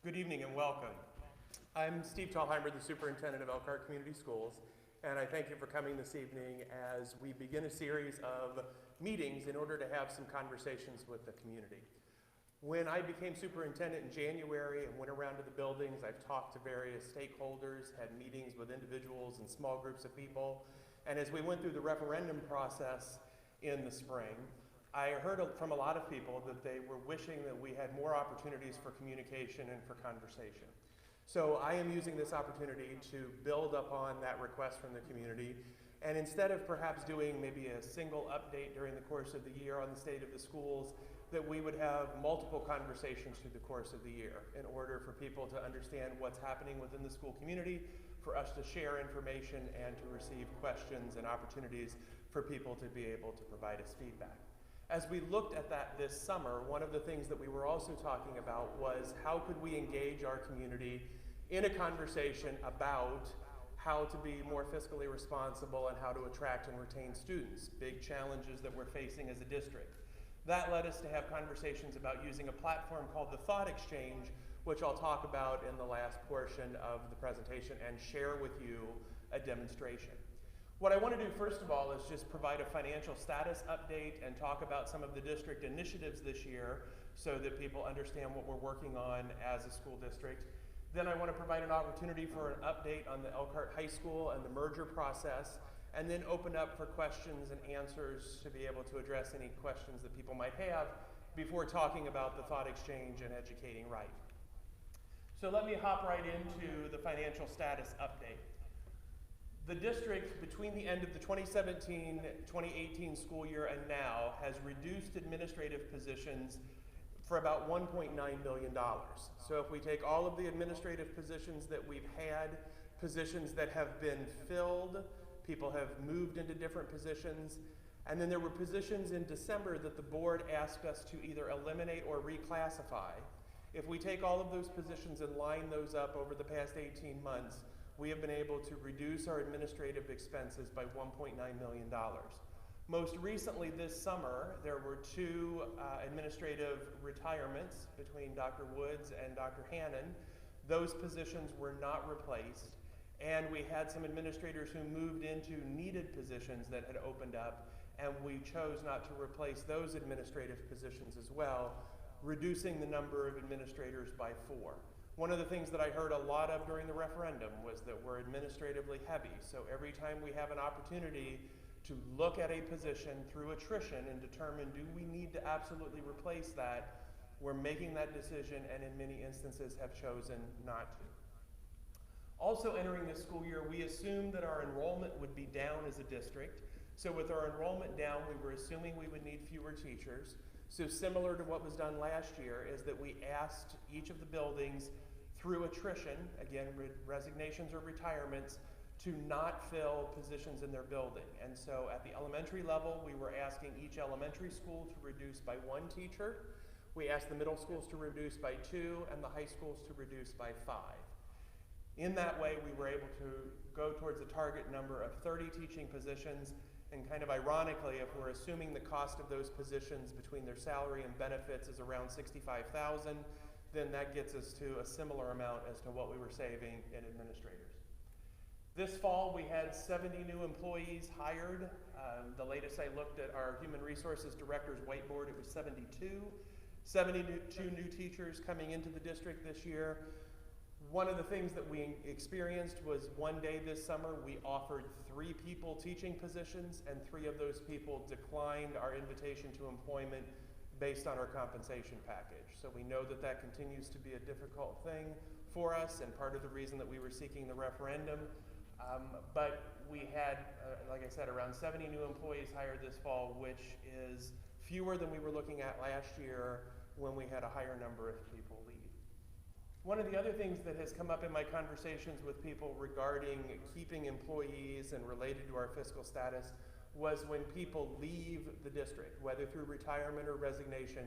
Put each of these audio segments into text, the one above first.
Good evening and welcome. I'm Steve Tallheimer, the Superintendent of Elkhart Community Schools, and I thank you for coming this evening as we begin a series of meetings in order to have some conversations with the community. When I became superintendent in January and went around to the buildings, I've talked to various stakeholders, had meetings with individuals and small groups of people, and as we went through the referendum process in the spring, I heard from a lot of people that they were wishing that we had more opportunities for communication and for conversation. So I am using this opportunity to build upon that request from the community, and instead of perhaps doing maybe a single update during the course of the year on the state of the schools, that we would have multiple conversations through the course of the year in order for people to understand what's happening within the school community, for us to share information and to receive questions and opportunities for people to be able to provide us feedback. As we looked at that this summer, one of the things that we were also talking about was how could we engage our community in a conversation about how to be more fiscally responsible and how to attract and retain students, big challenges that we're facing as a district. That led us to have conversations about using a platform called the Thought Exchange, which I'll talk about in the last portion of the presentation and share with you a demonstration. What I want to do first of all is just provide a financial status update and talk about some of the district initiatives this year so that people understand what we're working on as a school district. Then I want to provide an opportunity for an update on the Elkhart High School and the merger process, and then open up for questions and answers to be able to address any questions that people might have before talking about the Thought Exchange and educating right. So let me hop right into the financial status update. The district, between the end of the 2017-2018 school year and now, has reduced administrative positions for about $1.9 million. So if we take all of the administrative positions that we've had, positions that have been filled, people have moved into different positions, and then there were positions in December that the board asked us to either eliminate or reclassify. If we take all of those positions and line those up over the past 18 months, we have been able to reduce our administrative expenses by $1.9 million. Most recently this summer, there were two administrative retirements between Dr. Woods and Dr. Hannon. Those positions were not replaced, and we had some administrators who moved into needed positions that had opened up, and we chose not to replace those administrative positions as well, reducing the number of administrators by 4. One of the things that I heard a lot of during the referendum was that we're administratively heavy. So every time we have an opportunity to look at a position through attrition and determine do we need to absolutely replace that, we're making that decision and in many instances have chosen not to. Also entering this school year, we assumed that our enrollment would be down as a district. So with our enrollment down, we were assuming we would need fewer teachers. So similar to what was done last year is that we asked each of the buildings through attrition, again, resignations or retirements, to not fill positions in their building. And so at the elementary level, we were asking each elementary school to reduce by 1 teacher. We asked the middle schools to reduce by 2 and the high schools to reduce by 5. In that way, we were able to go towards a target number of 30 teaching positions. And kind of ironically, if we're assuming the cost of those positions between their salary and benefits is around $65,000, then that gets us to a similar amount as to what we were saving in administrators. This fall, we had 70 new employees hired. The latest I looked at our Human Resources Director's whiteboard, it was 72. 72 new teachers coming into the district this year. One of the things that we experienced was one day this summer, we offered 3 people teaching positions, and 3 of those people declined our invitation to employment based on our compensation package. So we know that that continues to be a difficult thing for us and part of the reason that we were seeking the referendum. But we had, like I said, around 70 new employees hired this fall, which is fewer than we were looking at last year when we had a higher number of people leave. One of the other things that has come up in my conversations with people regarding keeping employees and related to our fiscal status was when people leave the district, whether through retirement or resignation,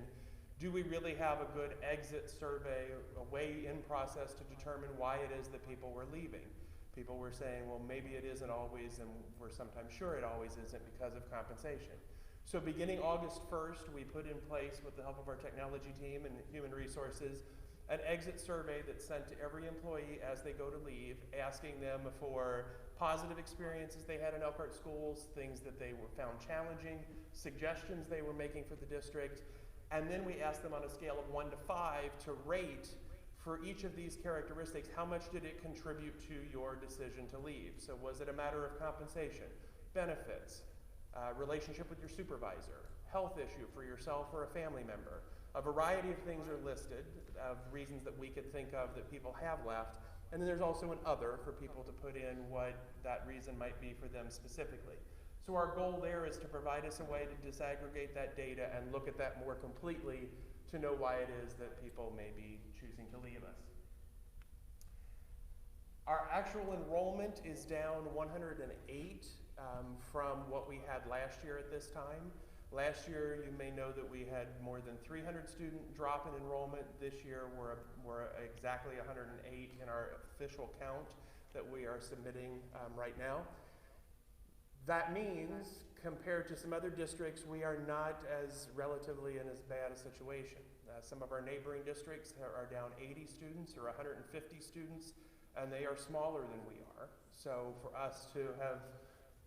do we really have a good exit survey, a way-in process to determine why it is that people were leaving? People were saying, well, maybe it isn't always, and we're sometimes sure it always isn't because of compensation. So beginning August 1st, we put in place, with the help of our technology team and human resources, an exit survey that's sent to every employee as they go to leave, asking them for positive experiences they had in Elkhart schools, things that they were found challenging, suggestions they were making for the district, and then we asked them on a scale of 1 to 5 to rate for each of these characteristics, how much did it contribute to your decision to leave? So was it a matter of compensation, benefits, relationship with your supervisor, health issue for yourself or a family member? A variety of things are listed of reasons that we could think of that people have left. And then there's also an other for people to put in what that reason might be for them specifically. So our goal there is to provide us a way to disaggregate that data and look at that more completely to know why it is that people may be choosing to leave us. Our actual enrollment is down 108 from what we had last year at this time. Last year, you may know that we had more than 300 student drop in enrollment. This year, we're exactly 108 in our official count that we are submitting right now. That means, compared to some other districts, we are not as relatively in as bad a situation. Some of our neighboring districts are down 80 students or 150 students, and they are smaller than we are. So for us to have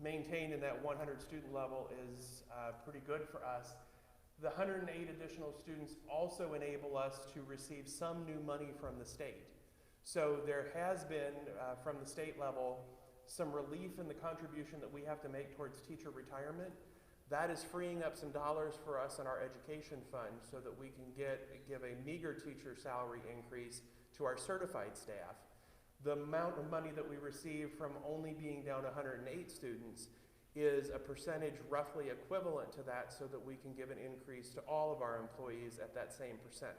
maintained in that 100 student level is pretty good for us. The 108 additional students also enable us to receive some new money from the state. So there has been, from the state level, some relief in the contribution that we have to make towards teacher retirement. That is freeing up some dollars for us in our education fund so that we can give a meager teacher salary increase to our certified staff. The amount of money that we receive from only being down 108 students is a percentage roughly equivalent to that so that we can give an increase to all of our employees at that same percentage.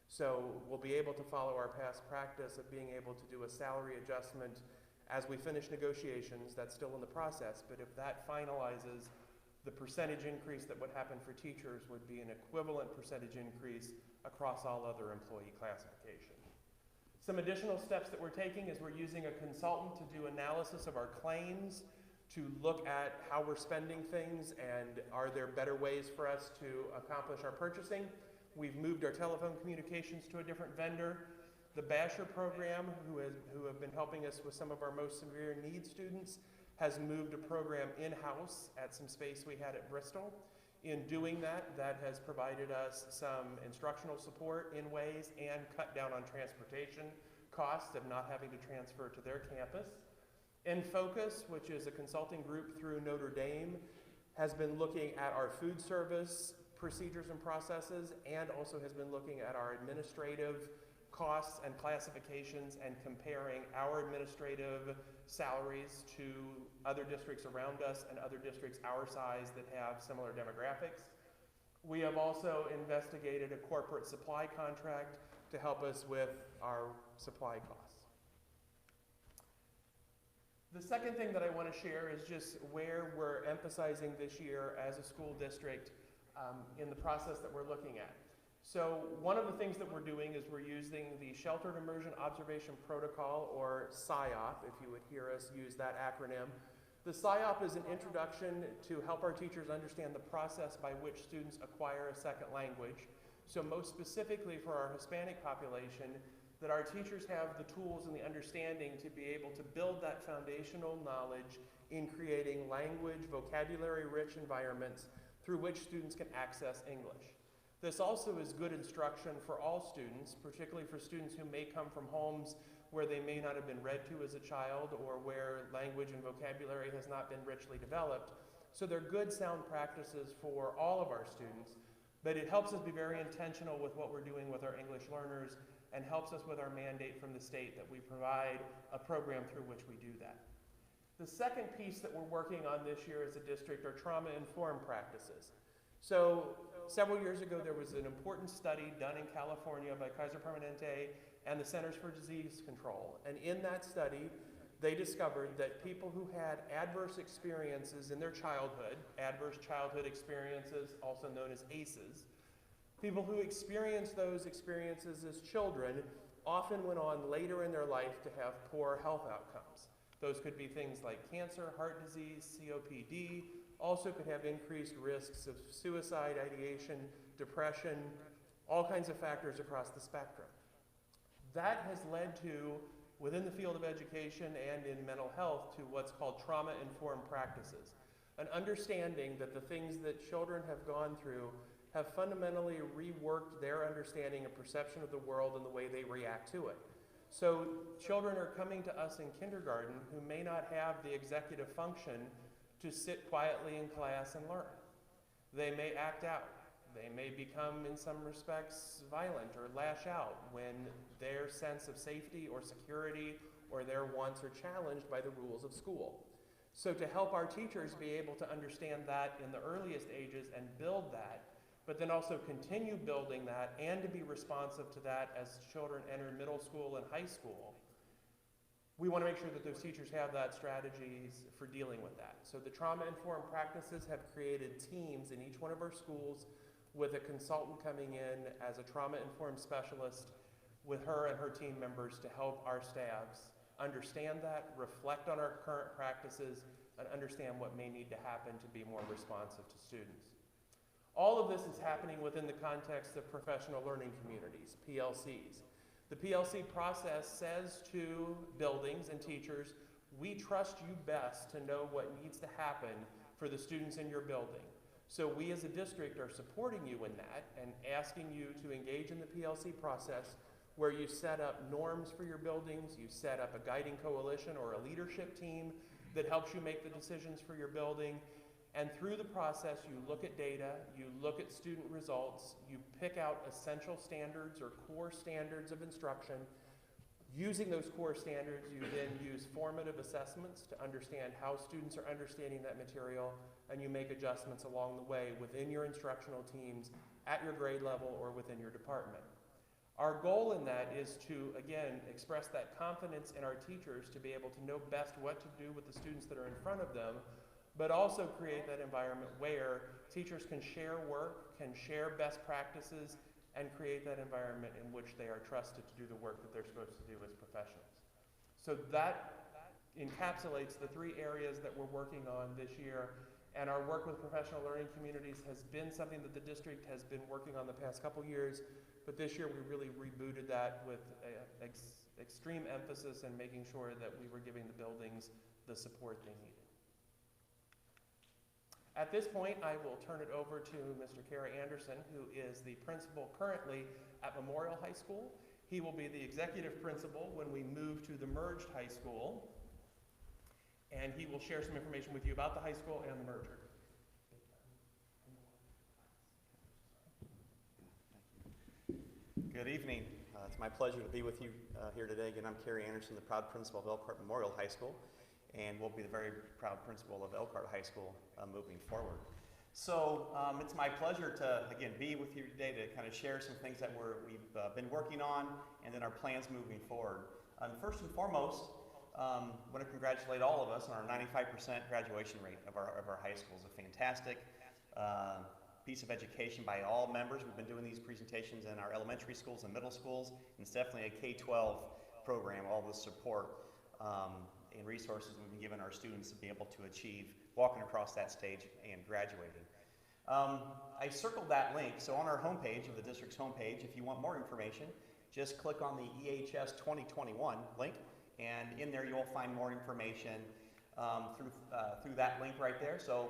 So we'll be able to follow our past practice of being able to do a salary adjustment as we finish negotiations. That's still in the process, but if that finalizes, the percentage increase that would happen for teachers would be an equivalent percentage increase across all other employee classifications. Some additional steps that we're taking is we're using a consultant to do analysis of our claims, to look at how we're spending things and are there better ways for us to accomplish our purchasing. We've moved our telephone communications to a different vendor. The Basher program, who have been helping us with some of our most severe needs students, has moved a program in-house at some space we had at Bristol. In doing that, that has provided us some instructional support in ways and cut down on transportation costs of not having to transfer to their campus. Focus, which is a consulting group through Notre Dame, has been looking at our food service procedures and processes and also has been looking at our administrative costs and classifications and comparing our administrative salaries to other districts around us and other districts our size that have similar demographics. We have also investigated a corporate supply contract to help us with our supply costs. The second thing that I want to share is just where we're emphasizing this year as a school district in the process that we're looking at. So one of the things that we're doing is we're using the Sheltered Immersion Observation Protocol, or SIOP, if you would hear us use that acronym. The SIOP is an introduction to help our teachers understand the process by which students acquire a second language. So most specifically for our Hispanic population, that our teachers have the tools and the understanding to be able to build that foundational knowledge in creating language, vocabulary-rich environments through which students can access English. This also is good instruction for all students, particularly for students who may come from homes where they may not have been read to as a child or where language and vocabulary has not been richly developed. So they're good, sound practices for all of our students, but it helps us be very intentional with what we're doing with our English learners and helps us with our mandate from the state that we provide a program through which we do that. The second piece that we're working on this year as a district are trauma-informed practices. So several years ago, there was an important study done in California by Kaiser Permanente and the Centers for Disease Control. And in that study, they discovered that people who had adverse experiences in their childhood, adverse childhood experiences, also known as ACEs, people who experienced those experiences as children often went on later in their life to have poor health outcomes. Those could be things like cancer, heart disease, COPD, also could have increased risks of suicide, ideation, depression, all kinds of factors across the spectrum. that has led to, within the field of education and in mental health, to what's called trauma-informed practices. An understanding that the things that children have gone through have fundamentally reworked their understanding and perception of the world and the way they react to it. So children are coming to us in kindergarten who may not have the executive function to sit quietly in class and learn. They may act out. They may become, in some respects, violent or lash out when their sense of safety or security or their wants are challenged by the rules of school. So to help our teachers be able to understand that in the earliest ages and build that, but then also continue building that and to be responsive to that as children enter middle school and high school, we want to make sure that those teachers have that strategies for dealing with that. So the trauma-informed practices have created teams in each one of our schools with a consultant coming in as a trauma-informed specialist with her and her team members to help our staffs understand that, reflect on our current practices, and understand what may need to happen to be more responsive to students. All of this is happening within the context of professional learning communities, PLCs. The PLC process says to buildings and teachers, we trust you best to know what needs to happen for the students in your building. So we as a district are supporting you in that and asking you to engage in the PLC process where you set up norms for your buildings, you set up a guiding coalition or a leadership team that helps you make the decisions for your building. And through the process, you look at data, you look at student results, you pick out essential standards or core standards of instruction. Using those core standards, you then use formative assessments to understand how students are understanding that material, and you make adjustments along the way within your instructional teams, at your grade level, or within your department. Our goal in that is to, again, express that confidence in our teachers to be able to know best what to do with the students that are in front of them, but also create that environment where teachers can share work, can share best practices, and create that environment in which they are trusted to do the work that they're supposed to do as professionals. So that encapsulates the three areas that we're working on this year, and our work with professional learning communities has been something that the district has been working on the past couple years, but this year we really rebooted that with extreme emphasis and making sure that we were giving the buildings the support they needed. At this point, I will turn it over to Mr. Kerry Anderson, who is the principal currently at Memorial High School. He will be the executive principal when we move to the merged high school, and he will share some information with you about the high school and the merger. Good evening. It's my pleasure to be with you here today. Again, I'm Kerry Anderson, the proud principal of Elkhart Memorial High School, and will be the very proud principal of Elkhart High School moving forward. So it's my pleasure to, again, be with you today to kind of share some things that we've been working on and then our plans moving forward. First and foremost, I want to congratulate all of us on our 95% graduation rate of our high schools. A fantastic piece of education by all members. We've been doing these presentations in our elementary schools and middle schools, and it's definitely a K-12 program, all the support and resources we've been giving our students to be able to achieve walking across that stage and graduating. I circled that link, so on our homepage, of the district's homepage, if you want more information, just click on the EHS 2021 link, and in there you'll find more information through that link right there. So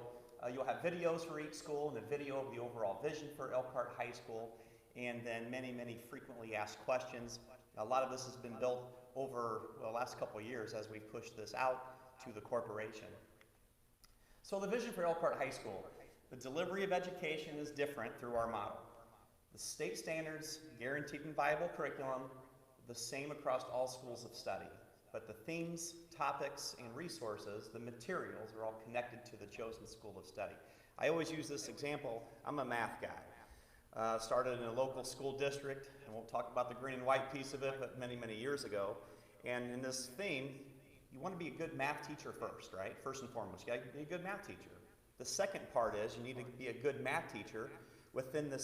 you'll have videos for each school and a video of the overall vision for Elkhart High School, and then many, many frequently asked questions. A lot of this has been built over the last couple of years as we've pushed this out to the corporation. So the vision for Elkhart High School. The delivery of education is different through our model. The state standards, guaranteed and viable curriculum, the same across all schools of study. But the themes, topics, and resources, the materials, are all connected to the chosen school of study. I always use this example. I'm a math guy. Started in a local school district. I won't talk about the green and white piece of it, but many, many years ago. And in this theme, you want to be a good math teacher first, right? First and foremost, you got to be a good math teacher. The second part is you need to be a good math teacher within the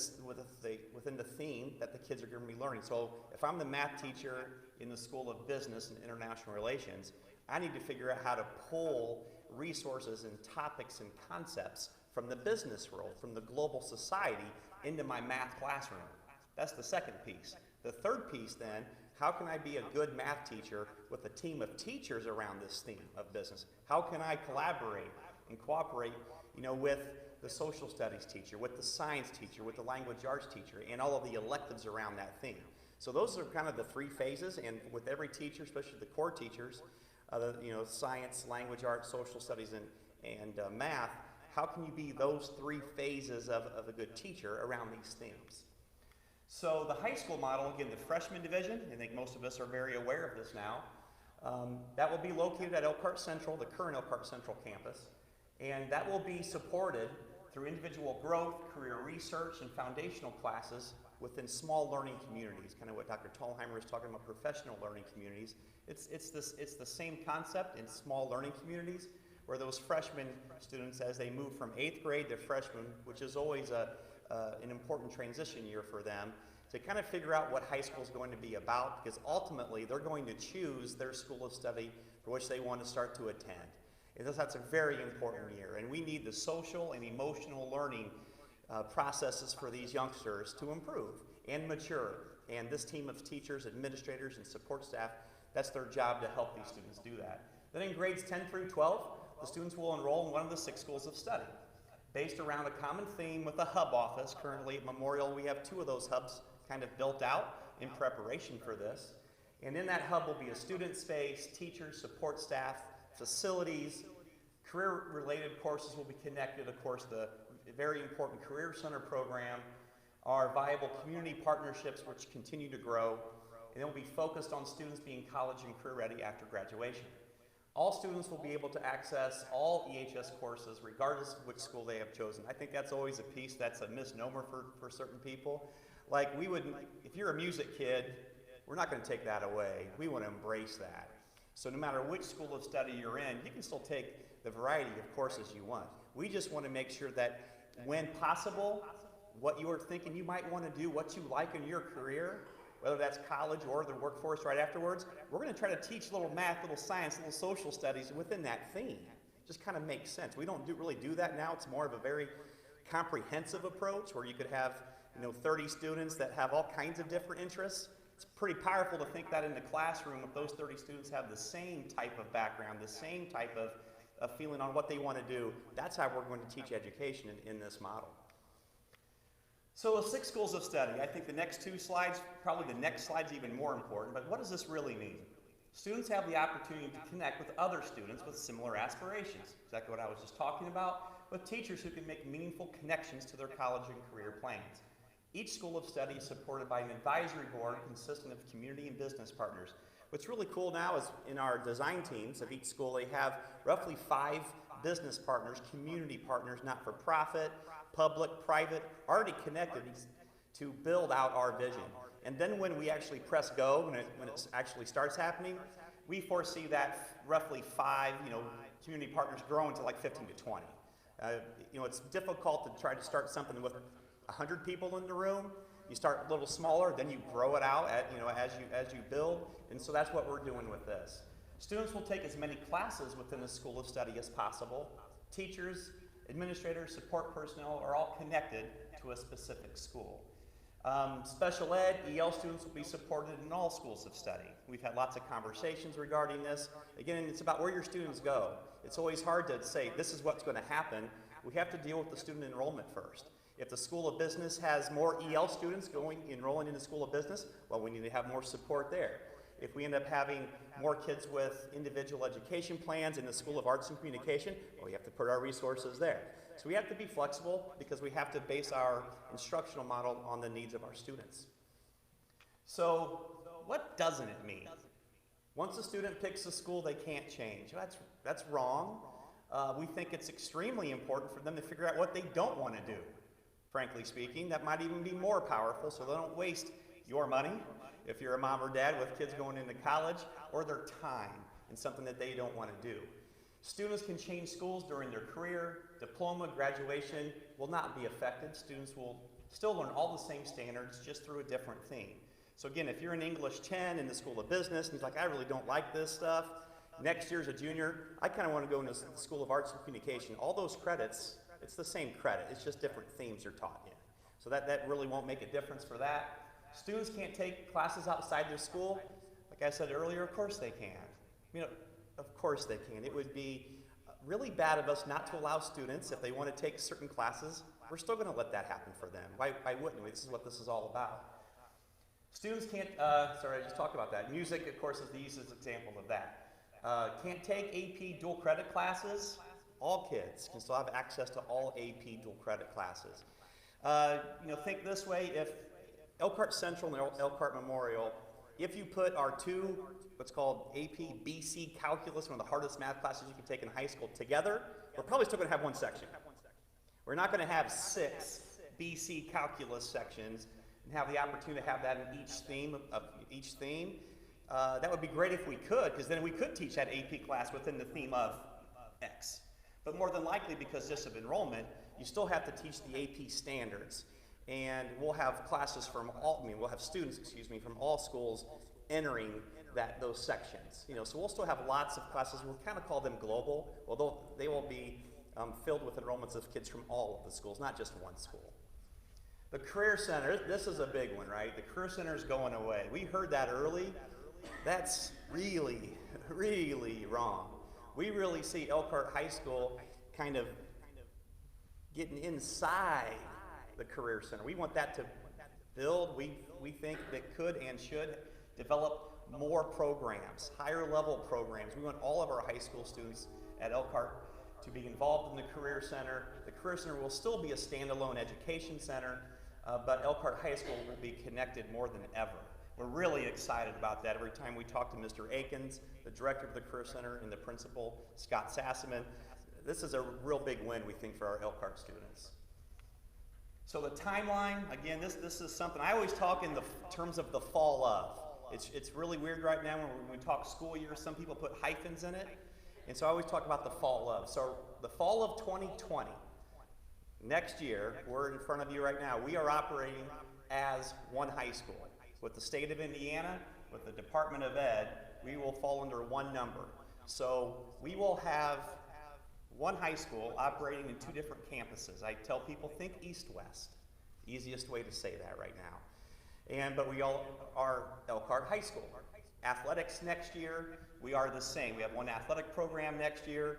theme that the kids are going to be learning. So if I'm the math teacher in the School of Business and International Relations, I need to figure out how to pull resources and topics and concepts from the business world, from the global society, into my math classroom. That's the second piece. The third piece then How can I be a good math teacher with a team of teachers around this theme of business? How can I collaborate and cooperate, with the social studies teacher, with the science teacher, with the language arts teacher, and all of the electives around that theme? So those are kind of the three phases, and with every teacher, especially the core teachers, science, language arts, social studies, and math, how can you be those three phases of a good teacher around these themes? So the high school model, again, the freshman division, I think most of us are very aware of this now, that will be located at Elkhart Central, the current Elkhart Central campus, and that will be supported through individual growth, career research, and foundational classes within small learning communities, kind of what Dr. Tolheimer was talking about, professional learning communities. It's the same concept in small learning communities, where those freshman students, as they move from 8th grade to freshman, which is always an important transition year for them, to kind of figure out what high school is going to be about, because ultimately they're going to choose their school of study for which they want to start to attend. And that's a very important year, and we need the social and emotional learning processes for these youngsters to improve and mature. And this team of teachers, administrators, and support staff, that's their job to help these students do that. Then in grades 10 through 12, the students will enroll in one of the 6 schools of study, based around a common theme with a hub office. Currently at Memorial, we have 2 of those hubs kind of built out in preparation for this. And in that hub will be a student space, teachers, support staff, facilities, career-related courses will be connected. Of course, the very important Career Center program, our viable community partnerships, which continue to grow, and it will be focused on students being college and career ready after graduation. All students will be able to access all EHS courses regardless of which school they have chosen. I think that's always a piece that's a misnomer for certain people. Like if you're a music kid, we're not going to take that away. We want to embrace that. So no matter which school of study you're in, you can still take the variety of courses you want. We just want to make sure that when possible, what you're thinking you might want to do, what you like in your career, whether that's college or the workforce right afterwards, we're going to try to teach little math, little science, little social studies within that theme. Just kind of makes sense. We don't really do that now. It's more of a very comprehensive approach where you could have 30 students that have all kinds of different interests. It's pretty powerful to think that in the classroom, if those 30 students have the same type of background, the same type of feeling on what they want to do, that's how we're going to teach education in this model. So the 6 schools of study, I think the next 2 slides, probably the next slide's even more important, but what does this really mean? Students have the opportunity to connect with other students with similar aspirations, exactly what I was just talking about, with teachers who can make meaningful connections to their college and career plans. Each school of study is supported by an advisory board consisting of community and business partners. What's really cool now is in our design teams of each school, they have roughly 5 business partners, community partners, not-for-profit, public, private, already connected to build out our vision. And then when we actually press go, when it actually starts happening, we foresee that roughly 5 community partners growing to like 15 to 20. It's difficult to try to start something with 100 people in the room. You start a little smaller, then you grow it out as you build, and so that's what we're doing with this. Students will take as many classes within a school of study as possible. Teachers, administrators, support personnel are all connected to a specific school. Special ed, EL students will be supported in all schools of study. We've had lots of conversations regarding this. Again, it's about where your students go. It's always hard to say this is what's going to happen. We have to deal with the student enrollment first. If the School of Business has more EL students enrolling in the School of Business, well, we need to have more support there. If we end up having more kids with individual education plans in the School of Arts and Communication, well, we have to put our resources there. So we have to be flexible because we have to base our instructional model on the needs of our students. So what doesn't it mean? Once a student picks a school they can't change. That's wrong. We think it's extremely important for them to figure out what they don't want to do. Frankly speaking, that might even be more powerful, so they don't waste your money, if you're a mom or dad with kids going into college, or their time in something that they don't want to do. Students can change schools during their career. Diploma, graduation will not be affected. Students will still learn all the same standards, just through a different theme. So again, if you're in English 10 in the School of Business, and he's like, I really don't like this stuff, next year as a junior, I kind of want to go into the School of Arts and Communication. All those credits, it's the same credit, it's just different themes are taught in. So that really won't make a difference for that. students can't take classes outside their school. Like I said earlier, of course they can. You know, of course they can. It would be really bad of us not to allow students, if they want to take certain classes, we're still going to let that happen for them. Why wouldn't we? This is what this is all about. Students can't, sorry, I just talked about that. Music, of course, is the easiest example of that. Can't take AP dual credit classes. All kids can still have access to all AP dual credit classes. You know, think this way, if Elkhart Central and Elkhart Memorial, if you put our two, what's called AP BC Calculus, one of the hardest math classes you can take in high school, together, we're probably still going to have one section. We're not going to have 6 BC Calculus sections and have the opportunity to have that in each theme. That would be great if we could, because then we could teach that AP class within the theme of X. But more than likely, because just of enrollment, you still have to teach the AP standards. And we'll have classes from all, we'll have students, from all schools entering those sections. You know, so we'll still have lots of classes. We'll kind of call them global, although they will be filled with enrollments of kids from all of the schools, not just one school. The Career Center, this is a big one, right? The Career Center is going away. We heard that early. That's really, really wrong. We really see Elkhart High School kind of getting inside the Career Center. We want that to build. We think that could and should develop more programs, higher level programs. We want all of our high school students at Elkhart to be involved in the Career Center. The Career Center will still be a standalone education center, but Elkhart High School will be connected more than ever. We're really excited about that. Every time we talk to Mr. Akins, the director of the Career Center, and the principal, Scott Sassaman, this is a real big win, we think, for our Elkhart students. So the timeline, again, this is something, I always talk in the terms of the fall of. It's really weird right now when we talk school year, some people put hyphens in it, and so I always talk about the fall of. So the fall of 2020, next year, we're in front of you right now, we are operating as one high school. With the state of Indiana, with the Department of Ed, we will fall under one number. So we will have one high school operating in 2 different campuses. I tell people, think east-west. Easiest way to say that right now. But we all are Elkhart High School. Athletics next year, we are the same. We have one athletic program next year.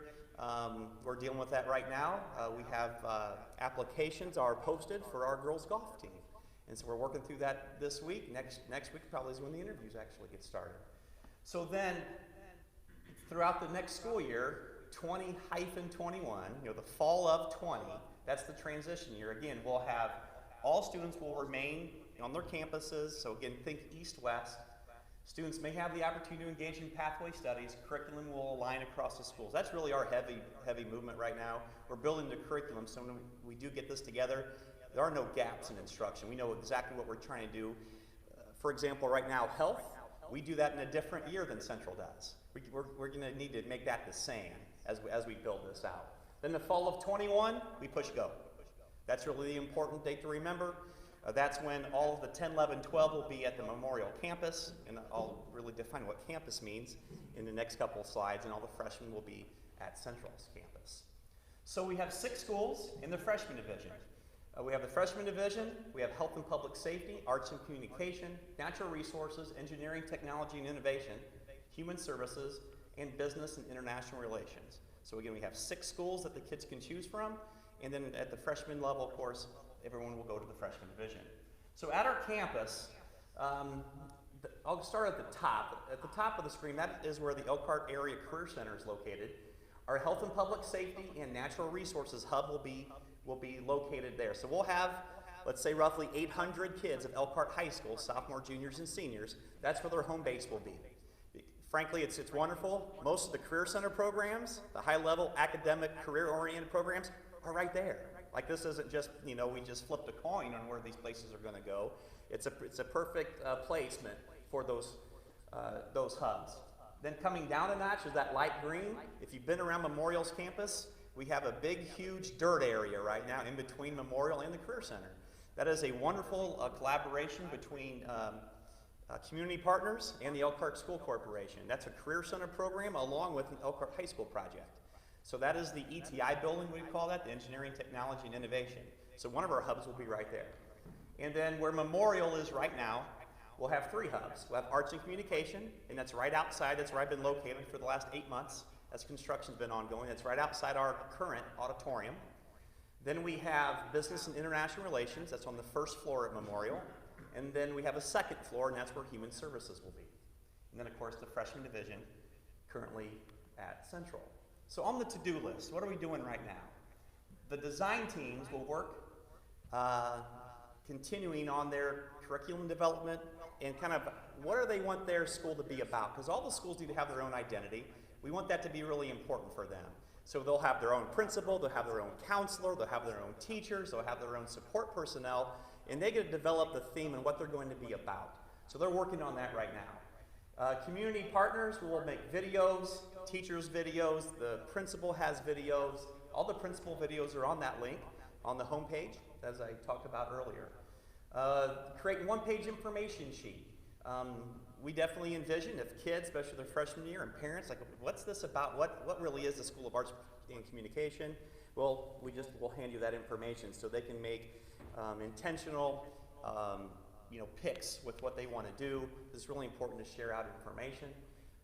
We're dealing with that right now. We have applications are posted for our girls golf team. And so we're working through that this week. Next week probably is when the interviews actually get started. So then, throughout the next school year, 20-21, you know, the fall of 20, that's the transition year. Again, we'll have, all students will remain on their campuses. So again, think east-west. Students may have the opportunity to engage in pathway studies. Curriculum will align across the schools. That's really our heavy movement right now. We're building the curriculum, so when we do get this together, there are no gaps in instruction. We know exactly what we're trying to do. For example, right now, health, we do that in a different year than Central does. We're going to need to make that the same as we build this out. Then the fall of 21, we push go. That's really the important date to remember. That's when all of the 10, 11, 12 will be at the Memorial campus, and I'll really define what campus means in the next couple of slides, and all the freshmen will be at Central's campus. So we have 6 schools in the freshman division. We have the freshman division, we have health and public safety, arts and communication, natural resources, engineering, technology and innovation, human services, and business and international relations. So again, we have 6 schools that the kids can choose from, and then at the freshman level, of course, everyone will go to the freshman division. So at our campus, I'll start at the top. At the top of the screen, that is where the Elkhart Area Career Center is located. Our health and public safety and natural resources hub will be located there. So we'll have, let's say, roughly 800 kids of Elkhart High School, sophomores, juniors, and seniors. That's where their home base will be. Frankly, it's wonderful. Most of the Career Center programs, the high-level academic, career-oriented programs, are right there. Like, this isn't just, you know, we just flipped a coin on where these places are going to go. It's a perfect placement for those hubs. Then coming down a notch is that light green. If you've been around Memorial's campus, we have a big, huge dirt area right now in between Memorial and the Career Center. That is a wonderful collaboration between community partners and the Elkhart School Corporation. That's a Career Center program along with an Elkhart High School project. So that is the ETI building, we call that, the Engineering, Technology, and Innovation. So one of our hubs will be right there. And then where Memorial is right now, we'll have 3 hubs. We'll have Arts and Communication, and that's right outside. That's where I've been located for the last 8 months as construction's been ongoing. That's right outside our current auditorium. Then we have Business and International Relations. That's on the 1st floor at Memorial. And then we have a 2nd floor, and that's where Human Services will be. And then, of course, the freshman division currently at Central. So on the to-do list, what are we doing right now? The design teams will work continuing on their curriculum development and kind of what do they want their school to be about? Because all the schools need to have their own identity. We want that to be really important for them. So they'll have their own principal, they'll have their own counselor, they'll have their own teachers, they'll have their own support personnel, and they get to develop the theme and what they're going to be about. So they're working on that right now. Community partners will make videos, teachers' videos, the principal has videos. All the principal videos are on that link on the homepage, as I talked about earlier. Create a one-page information sheet. We definitely envision if kids, especially their freshman year, and parents, like, what's this about? What really is the School of Arts and Communication? Well, we'll hand you that information so they can make intentional picks with what they want to do. It's really important to share out information.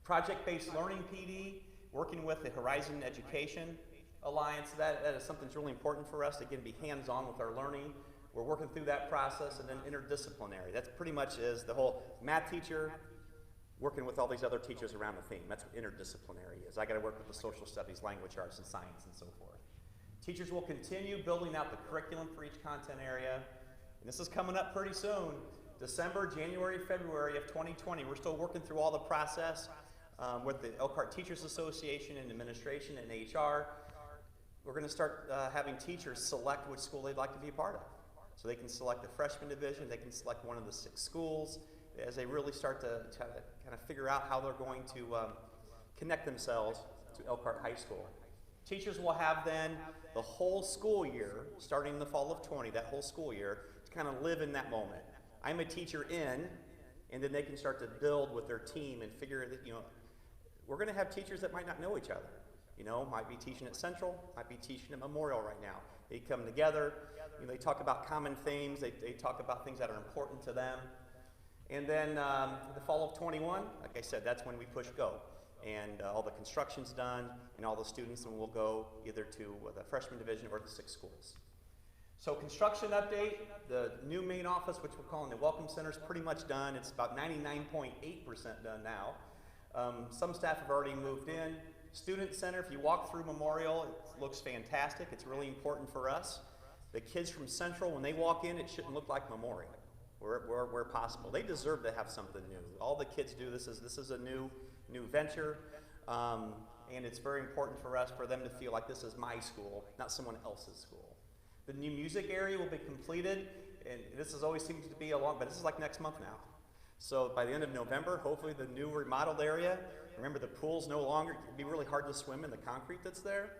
Project-based learning PD, working with the Horizon Education Alliance, that is something that's really important for us to be hands-on with our learning. We're working through that process, and then interdisciplinary. That's pretty much is the whole math teacher working with all these other teachers around the theme. That's what interdisciplinary is. I got to work with the social studies, language arts, and science, and so forth. Teachers will continue building out the curriculum for each content area. And this is coming up pretty soon. December, January, February of 2020. We're still working through all the process with the Elkhart Teachers Association and administration and HR. We're going to start having teachers select which school they'd like to be a part of. So they can select the freshman division, they can select one of the 6 schools as they really start to kind of figure out how they're going to connect themselves to Elkhart High School. Teachers will have then the whole school year, starting in the fall of 20, that whole school year, to kind of live in that moment. I'm a teacher in, and then they can start to build with their team and figure that, we're going to have teachers that might not know each other. Might be teaching at Central, might be teaching at Memorial right now. They come together, they talk about common themes, they talk about things that are important to them. And then the fall of 21, like I said, that's when we push go. And all the construction's done, and all the students will go either to the freshman division or the 6 schools. So construction update, the new main office, which we're calling the Welcome Center, is pretty much done. It's about 99.8% done now. Some staff have already moved in. Student Center, if you walk through Memorial, it looks fantastic. It's really important for us. The kids from Central, when they walk in, it shouldn't look like Memorial, where possible. They deserve to have something new. All the kids do. This is a new venture, and it's very important for us, for them to feel like this is my school, not someone else's school. The new music area will be completed, and this always seems to be but this is like next month now. So by the end of November, hopefully the new remodeled area, remember the pool's no longer, it'd be really hard to swim in the concrete that's there.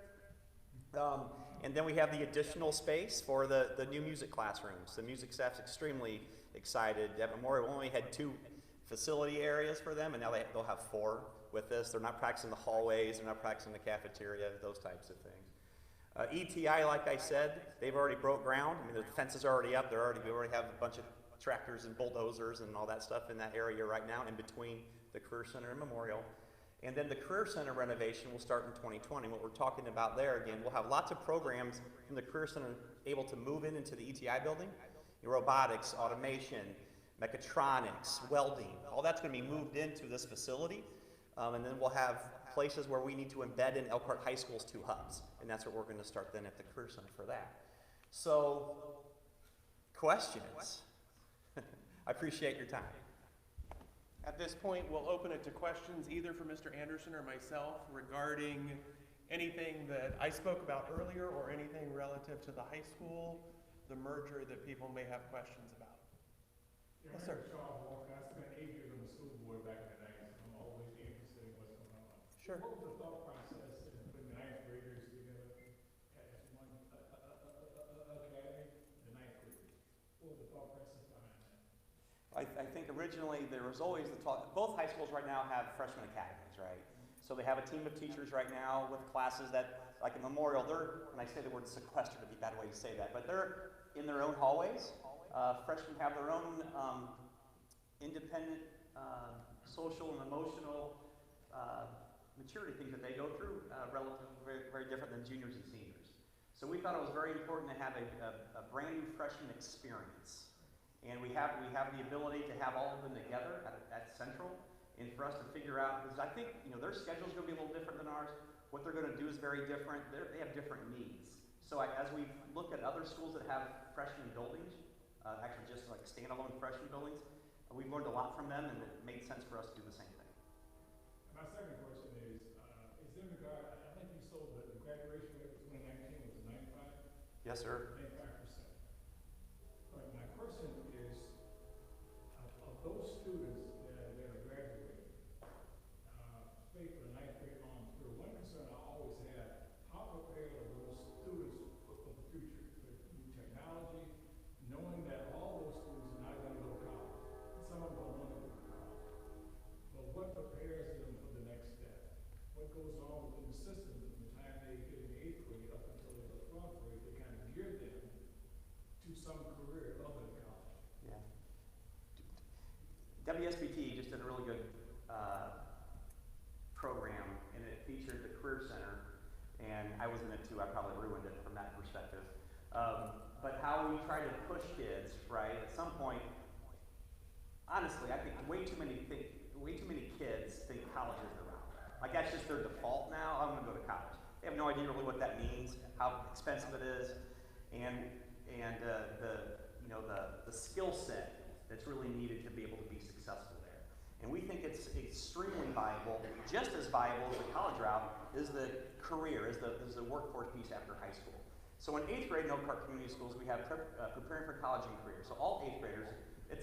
And then we have the additional space for the new music classrooms. The music staff's extremely excited. At Memorial, we only had 2 facility areas for them, and now they'll have 4 with this. They're not practicing the hallways, they're not practicing the cafeteria, those types of things. ETI, like I said, they've already broke ground. I mean, the fence is already up. We already have a bunch of tractors and bulldozers and all that stuff in that area right now, in between the Career Center and Memorial. And then the Career Center renovation will start in 2020. What we're talking about there, again, we'll have lots of programs from the Career Center able to move into the ETI building. Robotics, automation, mechatronics, welding, all that's going to be moved into this facility. And then we'll have places where we need to embed in Elkhart High School's 2 hubs. And that's what we're going to start then at the Career Center for that. So, questions? I appreciate your time. At this point, we'll open it to questions either for Mr. Anderson or myself regarding anything that I spoke about earlier or anything relative to the high school, the merger that people may have questions about. Yeah, Yes, sir. Charles Walker. I spent 8 years on the school board back in the 90s. I'm always interested in what's going on. Sure. What was the thought process in putting 9th graders together as one academy, the 9th graders? What was the thought process behind that? I think originally there was always the talk, both high schools right now have freshman academies, right? So they have a team of teachers right now with classes that, like at Memorial, when I say the word sequestered, it'd be a bad way to say that, but they're in their own hallways, Freshmen have their own independent social and emotional maturity things that they go through, relatively very different than juniors and seniors. So we thought it was very important to have a brand new freshman experience. And we have the ability to have all of them together at Central, and for us to figure out, because I think their schedule's going to be a little different than ours. What they're going to do is very different. They have different needs. So as we've looked at other schools that have freshman buildings, actually just like standalone freshman buildings, we've learned a lot from them, and it made sense for us to do the same thing. My second question is in regard, I think you sold the graduation rate for 2019 was 95? Yes, sir. 95%. But my question is, of those students that are graduating, say for the ninth grade on through, one concern I always have, how prepared are those students for the future, with new technology, knowing that all those students are not going to go to college. Some of them don't want to go to college. But what prepares them for the next step? What goes on within the system from the time they get in the 8th grade up until they go to 12th grade to kind of gear them to some career other than college? Yeah. WSBT just did a really good program, and it featured the Career Center, and I was in it too. I probably ruined it from that perspective. But how we try to push kids, right? At some point, honestly, I think way too many kids think college is the route. Like that's just their default now. I'm going to go to college. They have no idea really what that means, how expensive it is, and the skill set that's really needed to be able to be successful there. And we think it's extremely viable. Just as viable as the college route is the career, is the workforce piece after high school. So in 8th grade in Elkhart Community Schools, we have preparing for college and career. So all 8th graders, in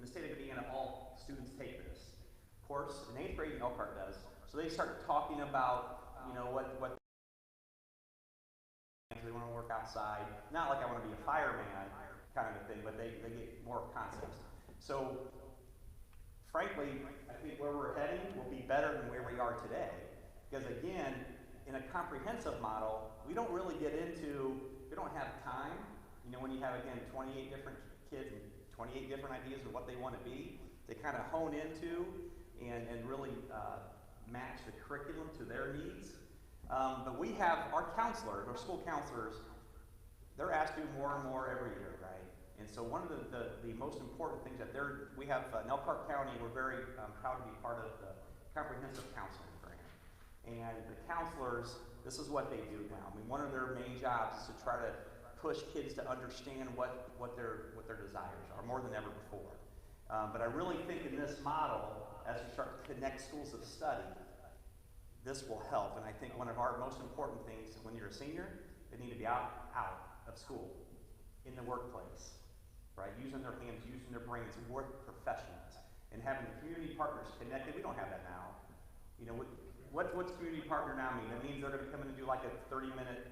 the state of Indiana, all students take this course. In 8th grade in Elkhart does. So they start talking about, what they want to work outside. Not like I want to be a fireman kind of a thing, but they get more concepts. So frankly, I think where we're heading will be better than where we are today. Because again, in a comprehensive model, we don't really get into, we don't have time. When you have, again, 28 different kids and 28 different ideas of what they want to be, they kind of hone into and really match the curriculum to their needs. But we have our counselors, our school counselors, they're asked to do more and more every year, right? And so one of the most important things that we have in Elkhart County, we're very proud to be part of the comprehensive counseling grant. And the counselors, this is what they do now. I mean, one of their main jobs is to try to push kids to understand what their desires are more than ever before. But I really think in this model, as we start to connect schools of study, this will help. And I think one of our most important things is when you're a senior, they need to be out of school, in the workplace, right? Using their hands, using their brains, work professionals, and having community partners connected. We don't have that now. What's community partner now mean? That means they're going to come in and do like a 30-minute,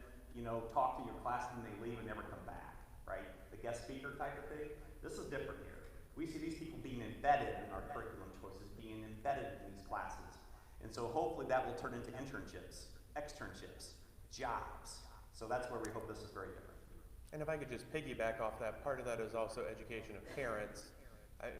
talk to your class and they leave and never come back, right? The guest speaker type of thing. This is different here. We see these people being embedded in our curriculum choices, being embedded in these classes. And so hopefully that will turn into internships, externships, jobs. So that's where we hope this is very different. And if I could just piggyback off that, part of that is also education of parents.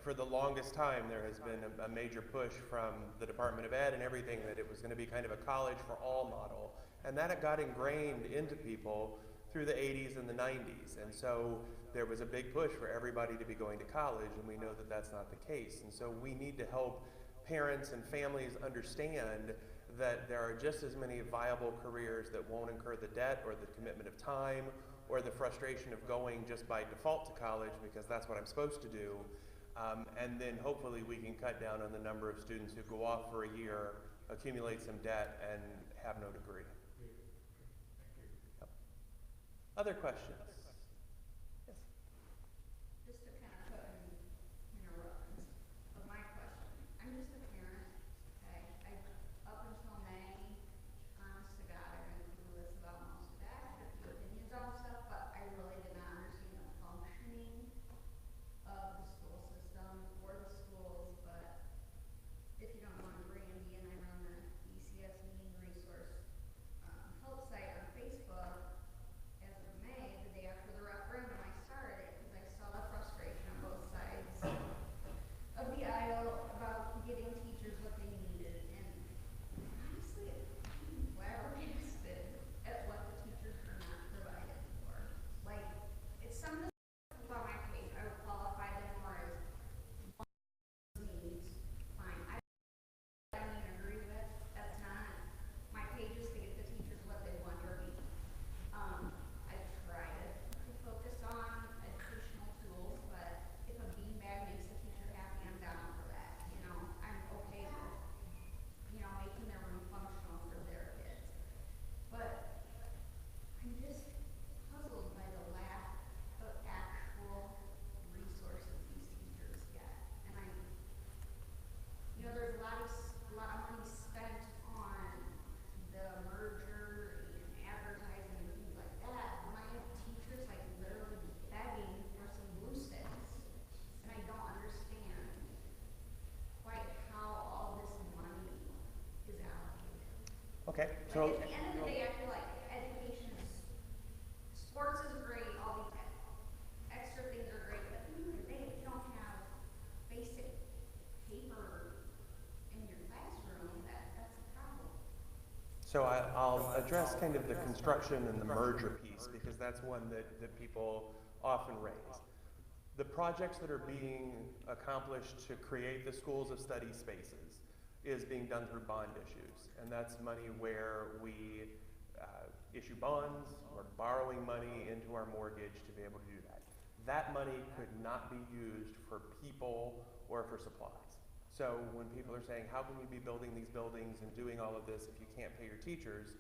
For the longest time, there has been a major push from the Department of Ed and everything that it was going to be kind of a college for all model. And that got ingrained into people through the 80s and the 90s. And so there was a big push for everybody to be going to college, and we know that that's not the case. And so we need to help parents and families understand that there are just as many viable careers that won't incur the debt or the commitment of time or the frustration of going just by default to college because that's what I'm supposed to do. And then hopefully we can cut down on the number of students who go off for a year, accumulate some debt, and have no degree. Yep. Other questions? Yes. Just to kind of put in a run of my question. I'm just a parent, okay? Up until May, honest to God, I didn't know this about most of that. I had a few opinions on stuff, but I really did not understand the functioning of the school system or the schools. But if you don't know, I'm Brandy, and I run the ECS Resource help site on Facebook. As of May, the day Okay, Like, so, at the end of the day, I feel like education is, sports is great, all these extra things are great, but at the end of the day, if you don't have basic paper in your classroom, that's a problem. So I'll address kind of the construction and the merger piece, because that's one that people often raise. The projects that are being accomplished to create the schools of study spaces is being done through bond issues. And that's money where we issue bonds, we're borrowing money into our mortgage to be able to do that. That money could not be used for people or for supplies. So when people are saying, how can we be building these buildings and doing all of this if you can't pay your teachers?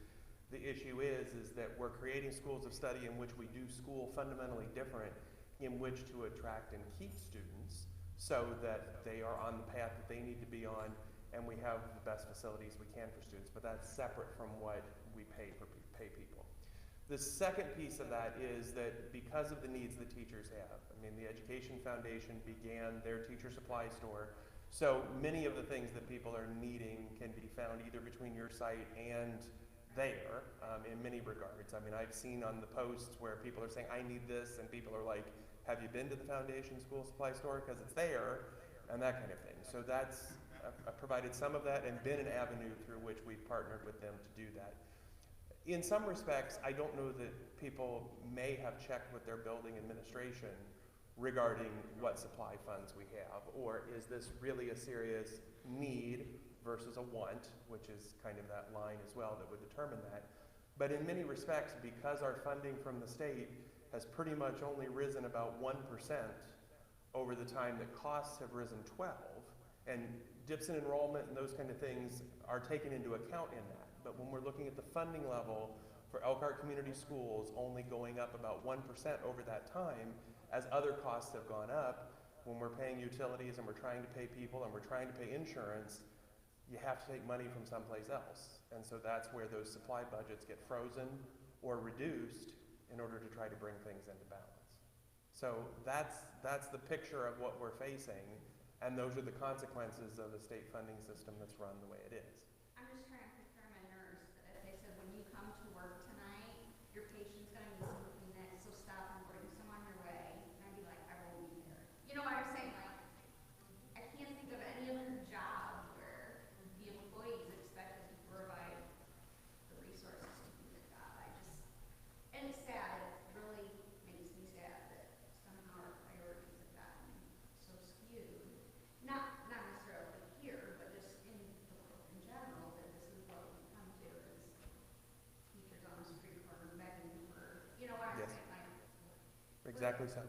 The issue is that we're creating schools of study in which we do school fundamentally different, in which to attract and keep students so that they are on the path that they need to be on, and we have the best facilities we can for students. But that's separate from what we pay people. The second piece of that is that because of the needs the teachers have, I mean, the Education Foundation began their teacher supply store. So many of the things that people are needing can be found either between your site and there, in many regards. I mean, I've seen on the posts where people are saying, I need this, and people are like, have you been to the Foundation School Supply Store? Because it's there, and that kind of thing. So that's, I've provided some of that and been an avenue through which we've partnered with them to do that. In some respects, I don't know that people may have checked with their building administration regarding what supply funds we have, or is this really a serious need versus a want, which is kind of that line as well that would determine that. But in many respects, because our funding from the state has pretty much only risen about 1% over the time that costs have risen 12, and dips in enrollment and those kind of things are taken into account in that. But when we're looking at the funding level for Elkhart Community Schools only going up about 1% over that time, as other costs have gone up, when we're paying utilities and we're trying to pay people and we're trying to pay insurance, you have to take money from someplace else. And so that's where those supply budgets get frozen or reduced in order to try to bring things into balance. So that's the picture of what we're facing, and those are the consequences of the state funding system that's run the way it is. I'm just trying to prepare my nurse that if they said, when you come to work tonight, your patient's gonna need some Kleenex, so stop and bring some on your way. And I'd be like, I will be there. You know what I'm saying? Like, I can't think of any other job where the employee is expected to provide the resources to do the job. And it's sad, it really makes me sad that somehow our priorities have gotten so skewed. Not necessarily here, but just in general, that this is what we come to as teachers on the street corner begging for, you know what I'm Yes. saying? Like, Exactly so.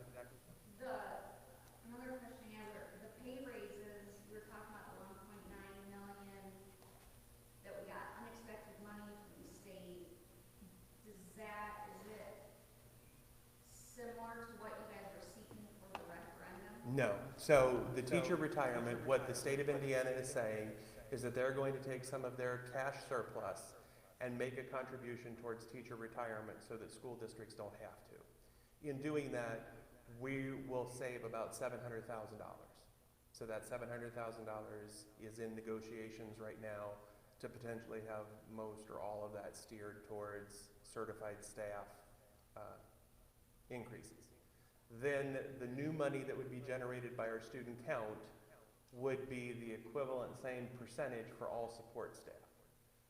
another question I have, the pay raises, we were talking about the 1.9 million that we got unexpected money from the state. Is it similar to what you guys were seeking for the referendum? No. So the teacher retirement, what the state of Indiana is saying is that they're going to take some of their cash surplus and make a contribution towards teacher retirement so that school districts don't have to. In doing that, we will save about $700,000. So that $700,000 is in negotiations right now to potentially have most or all of that steered towards certified staff increases. Then the new money that would be generated by our student count would be the equivalent same percentage for all support staff.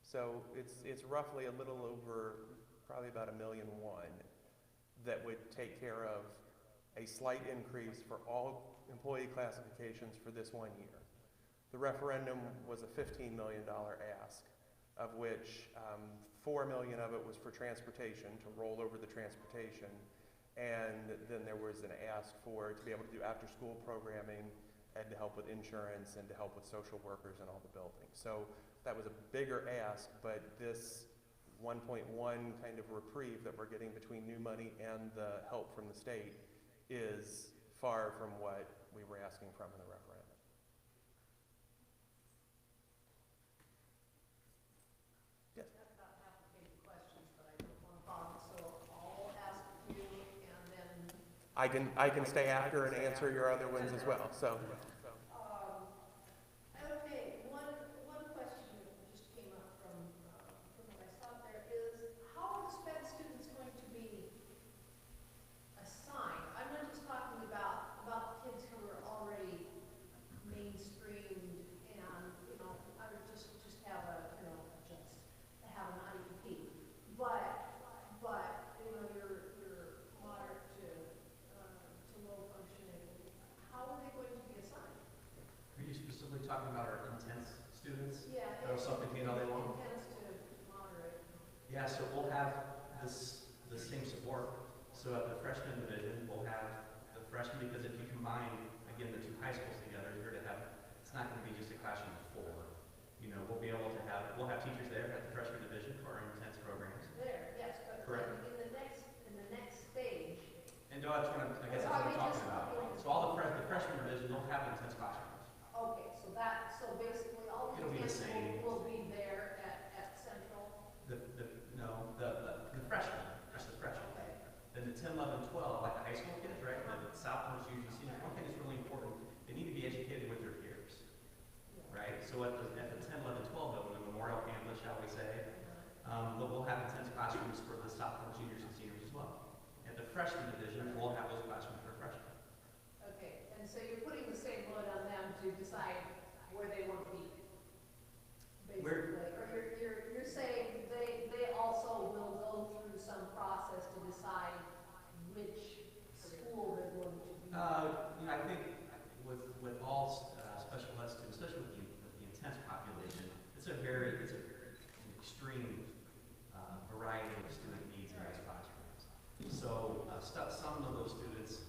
So it's roughly a little over, probably about $1.1 million that would take care of a slight increase for all employee classifications for this 1 year. The referendum was a $15 million ask, of which $4 million of it was for transportation, to roll over the transportation, and then there was an ask to be able to do after-school programming and to help with insurance and to help with social workers in all the buildings. So that was a bigger ask, but this 1.1 kind of reprieve that we're getting between new money and the help from the state is far from what we were asking from in the referendum. Yes? That's about half the page of questions, but I don't want to bog, so I'll ask you and then. I can stay after and answer your other ones as well. So. Okay, one question that just came up from So at the freshman division, we'll have the freshmen, because if you combine, again, the two high schools together, you're going to have, it's not going to be just a classroom of 4. You know, we'll be able to have, we'll have teachers there at the freshman division for our intense programs. There, yes, but Correct. in the next stage. And that's what I guess that's what I'm talking about. So all the freshman division, they'll have intense classrooms. Okay, so basically all the It'll be the intense same. will be there at Central. The freshmen, just the freshmen. Okay. Then the 10, 11, 12, like the high school kids, right? The sophomores, juniors, seniors, one thing that's really important, they need to be educated with their peers, right? So at the 10, 11, 12 level, the Memorial campus, shall we say, we'll have intense classrooms for the sophomores, juniors, and seniors as well. At the freshman division, we'll have those classrooms for freshmen. Okay, and so you're putting the same load on them to decide where they want to be, basically. Or you're saying they also will go through some process to decide which school they're going to be. You know, I think with all special ed students, especially with the intense population, it's an extreme variety of student needs in those classrooms. So some of those students,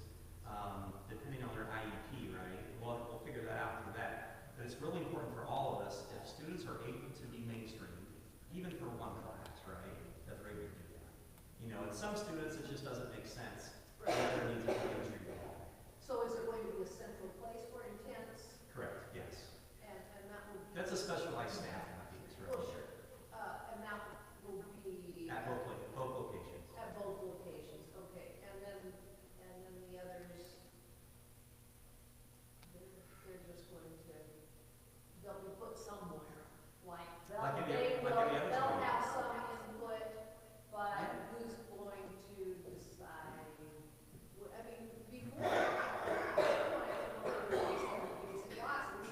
depending on their IEP, right, we'll figure that out through that. But it's really important for all of us, if students are able to be mainstreamed, even for one class, right, that they're able to do that. You know, and some students, it just doesn't make sense. Right. Their needs are mainstreamed at all. So is it going to be a central place for intense? Correct, yes. And that would be. That's a specialized staff, I think, it's Oh, really. sure. And that will be. At both locations. At both locations, okay. And then the others, they're just going to, they'll be put somewhere. Like, they'll have some input, but who's going to decide? I mean, before, they were basic classes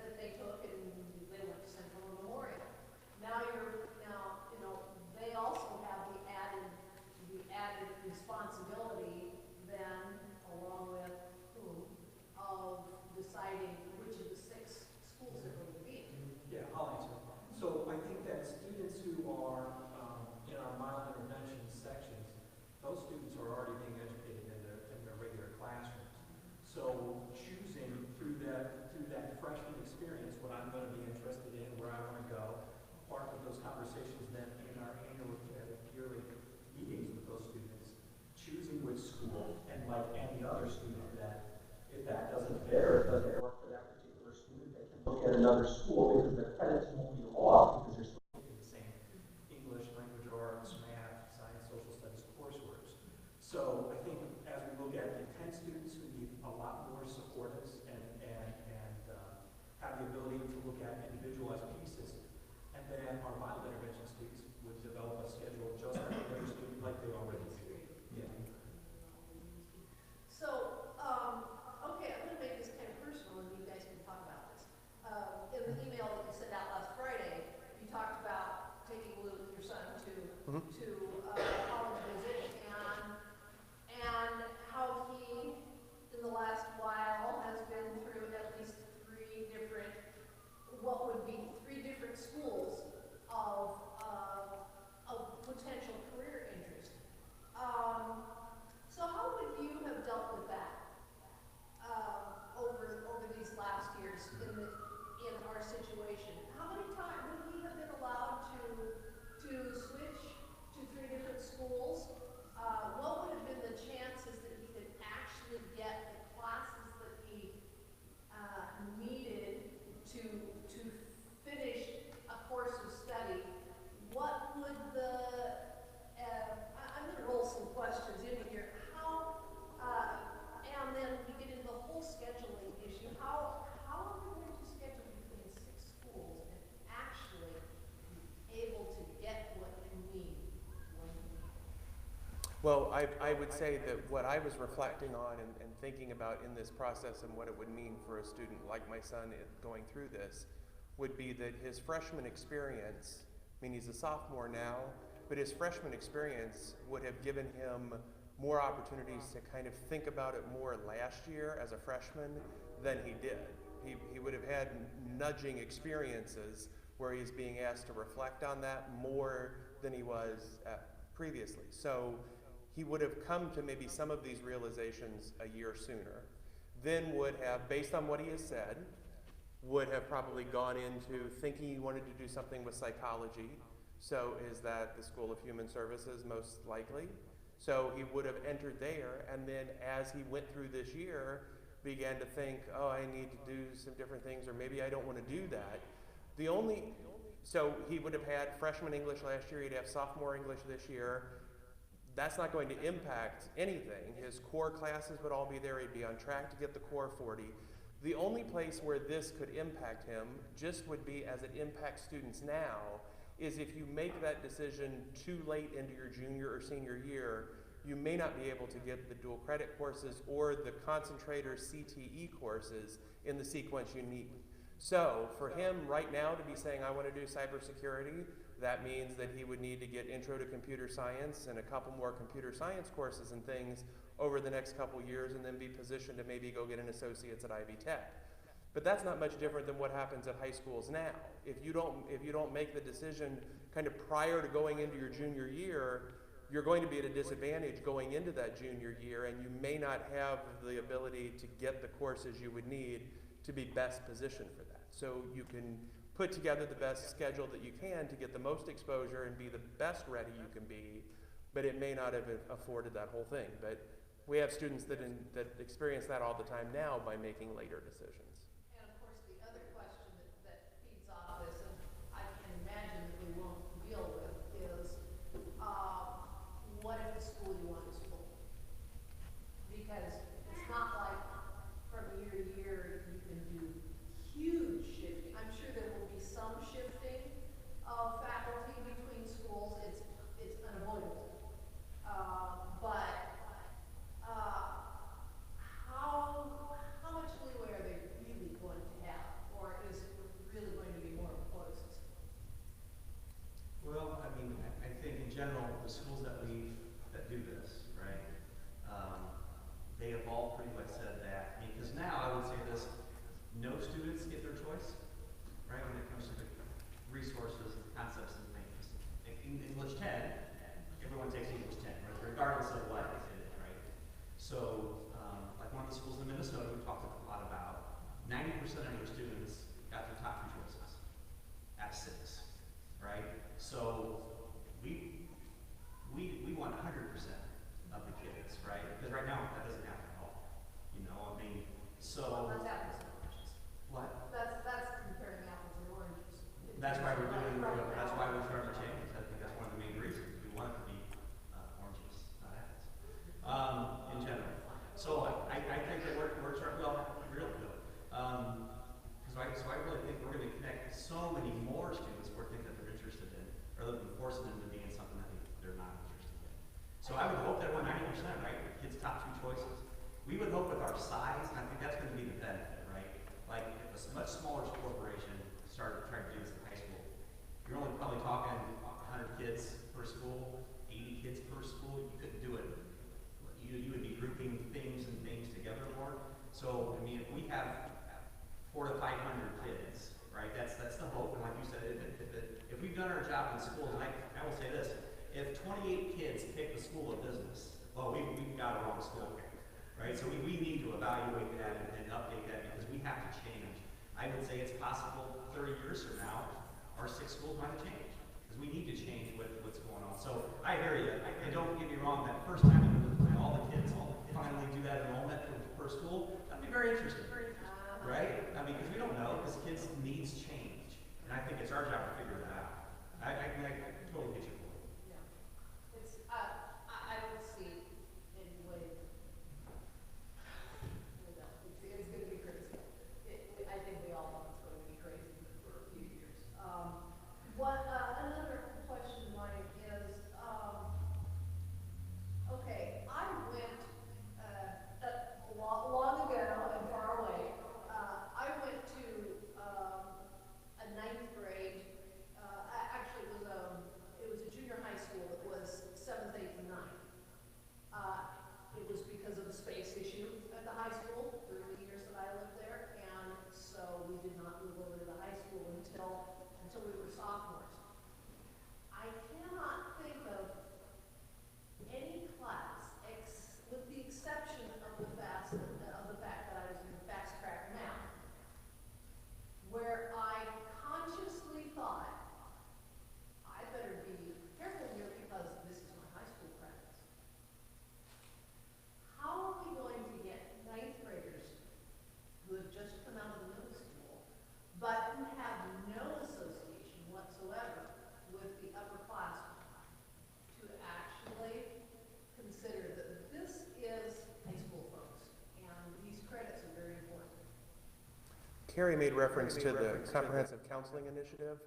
that they took and they went to Central Memorial. Now they also have the added responsibility then, along with of deciding which of the 6 schools they're going to be. Yeah, I'll answer. So I think that students who are in our mild intervention sections, those students are already being educated in their regular classrooms. So choosing through that freshman experience what I'm going to be interested in, where I want to go, part of those conversations then in our annual yearly meetings with those students, choosing which school, and like any other student, that if that doesn't fit or it doesn't work for that particular student, they can look at another school because their credits won't be off because they're still taking the same English, language arts, math, science, social studies coursework. So I think as we look at intense students who need a lot more supportives and have the ability to look at individualized pieces, and then our mild intervention students would develop a schedule just like every student like they already do. Yeah. So, okay, I'm going to make this kind of personal, and you guys can talk about this. In the email that you sent out last Friday, you talked about taking Luke, your son, to college visit, and how he, in the last while, has been through at least 3 different schools of potential career interest. So how would you have dealt with that over these last years in our situation? How many times would he have been allowed to switch to 3 different schools? What would have been the chances that he could actually get the classes that he needed to finish a course of study? What would I'm going to roll some questions into here. And then we get into the whole scheduling issue. How are we going to schedule between 6 schools and actually be able to get what you need when you need it? Well, I would say that what I was reflecting on and thinking about in this process and what it would mean for a student like my son going through this would be that his freshman experience, I mean, he's a sophomore now, but his freshman experience would have given him more opportunities to kind of think about it more last year as a freshman than he did. He would have had nudging experiences where he's being asked to reflect on that more than he was previously. So he would have come to maybe some of these realizations a year sooner, then would have, based on what he has said, would have probably gone into thinking he wanted to do something with psychology. So is that the School of Human Services most likely? So he would have entered there, and then as he went through this year, began to think, oh, I need to do some different things, or maybe I don't want to do that. So he would have had freshman English last year, he'd have sophomore English this year. That's not going to impact anything. His core classes would all be there, he'd be on track to get the core 40. The only place where this could impact him, just would be as it impacts students now, is if you make that decision too late into your junior or senior year, you may not be able to get the dual credit courses or the concentrator CTE courses in the sequence you need. So for him right now to be saying, I want to do cybersecurity, that means that he would need to get intro to computer science and a couple more computer science courses and things over the next couple years, and then be positioned to maybe go get an associate's at Ivy Tech. But that's not much different than what happens at high schools now. If you don't make the decision kind of prior to going into your junior year, you're going to be at a disadvantage going into that junior year, and you may not have the ability to get the courses you would need to be best positioned for that. So you can put together the best schedule that you can to get the most exposure and be the best ready you can be, but it may not have afforded that whole thing. But we have students that experience that all the time now by making later decisions. And of course, the other question that feeds off this, and I can imagine that we won't deal with, is what if the school you want is full? Because it's not like from year to year you can do huge shifting. I'm sure there will be some shifting of faculty between schools. It's unavoidable. But how much leeway are they really going to have, or is it really going to be more of a closed system? Well, I mean, I think in general, the schools that do this, right, they have all pretty much said that, because now I would say this, no students get their choice, right, when it comes to the resources and concepts and things. In English 10, everyone takes English 10, right, regardless of what it is, right? So, like one of the schools in Minnesota we talked a lot about, 90% of their students got their top 2 choices out of 6, right? So we want 100% of the kids, right? Because right now that doesn't happen at all. You know, I mean, so. Well, that's apples and oranges. What? That's comparing apples and oranges. That's why we're doing. Right. That's why we're starting to change. I think that's one of the main reasons we want it to be oranges, not apples. In general. So I think that we're starting really good. So I really think we're going to connect so many more students who think that they're interested in, rather than forcing them to be in something that they're not interested in. So I would hope that we're 90%, right? The kids' top 2 choices. We would hope with our size, and I think that's going to be the benefit, right? Like if a much smaller corporation started trying to do this in high school, you're only probably talking 100 kids per school, 80 kids per school. You couldn't do it. You would be grouping things together more. So I mean, if we have 400 to 500 kids, right? That's the hope. And like you said, if we've done our job in schools, and I will say this: if 28 kids pick the School of Business, well, we've got a wrong school, right? So we need to evaluate that and update that, because we have to change. I would say it's possible 30 years from now, our 6 schools might have changed, because we need to change what's going on. So I hear you. And don't get me wrong, that first time all the kids finally do that enrollment per school, that'd be very interesting, right? I mean, because we don't know, because kids' needs change. And I think it's our job to figure that out. I totally get your point. Yeah. It's, I don't see any way. It's going to be crazy. I think we all know it's going to be crazy for a few years. Another question, Mike, is, okay, I went long ago and far away. I went to a 9th grade. Actually, it was a Carrie made reference to the Comprehensive Counseling Initiative.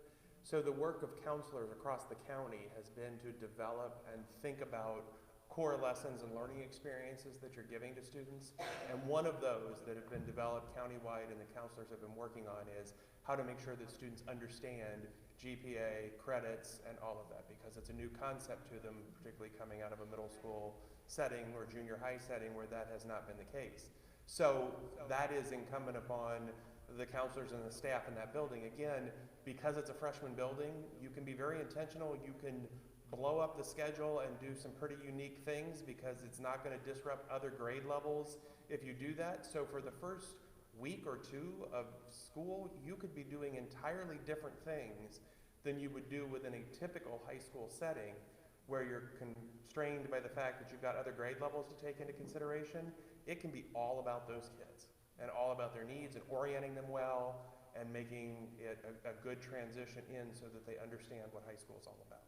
So the work of counselors across the county has been to develop and think about core lessons and learning experiences that you're giving to students. And one of those that have been developed countywide and the counselors have been working on is how to make sure that students understand GPA, credits, and all of that, because it's a new concept to them, particularly coming out of a middle school setting or junior high setting where that has not been the case. So that is incumbent upon the counselors and the staff in that building. Again, because it's a freshman building, you can be very intentional. You can blow up the schedule and do some pretty unique things because it's not going to disrupt other grade levels if you do that. So for the first week or two of school, you could be doing entirely different things than you would do within a typical high school setting where you're constrained by the fact that you've got other grade levels to take into consideration. It can be all about those kids and all about their needs and orienting them well and making it a good transition in so that they understand what high school is all about.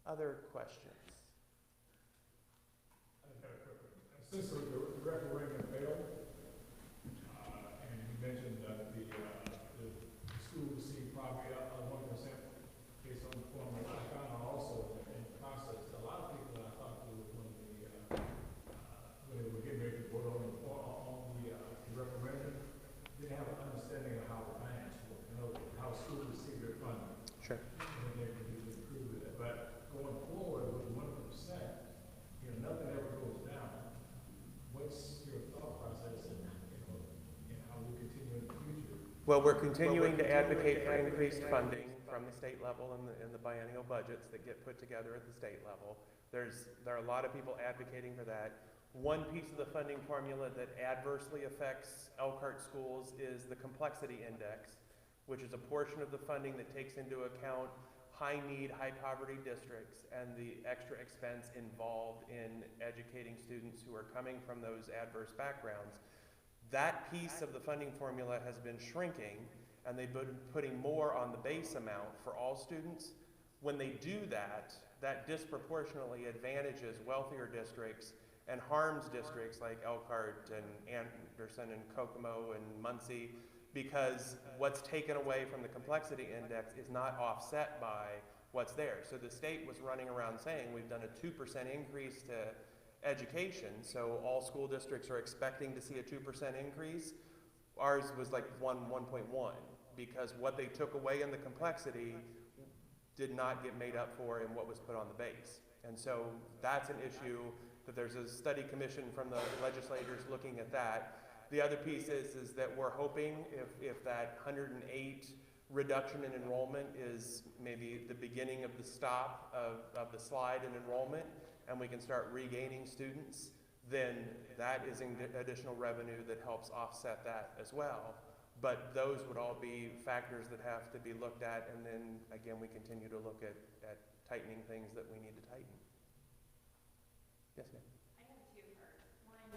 Other questions? I just got a quick one. Since the referendum failed, and you mentioned that the school received probably a 1% based on the form, I found out also in the process, a lot of people that I talked to when they were getting ready to vote on the referendum, didn't have an understanding of how the finance work, how schools receive their funding. Sure. And they could improve with it. But going forward with 1%, nothing ever goes down. What's your thought process in how we continue in the future? Well, we're continuing to advocate for increased funding from the state level in the biennial budgets that get put together at the state level. There are a lot of people advocating for that. One piece of the funding formula that adversely affects Elkhart schools is the complexity index, which is a portion of the funding that takes into account high need, high poverty districts and the extra expense involved in educating students who are coming from those adverse backgrounds. That piece of the funding formula has been shrinking, and they've been putting more on the base amount for all students. When they do that, that disproportionately advantages wealthier districts and harms districts like Elkhart and Anderson and Kokomo and Muncie, because what's taken away from the complexity index is not offset by what's there. So the state was running around saying we've done a 2% increase to education, so all school districts are expecting to see a 2% increase. Ours was like 1.1, because what they took away in the complexity did not get made up for in what was put on the base. And so that's an issue that there's a study commission from the legislators looking at that. The other piece is that we're hoping if that 108 reduction in enrollment is maybe the beginning of the stop of the slide in enrollment, and we can start regaining students, then that is additional revenue that helps offset that as well. But those would all be factors that have to be looked at, and then again we continue to look at tightening things that we need to tighten. Yes, ma'am. I have two parts. One,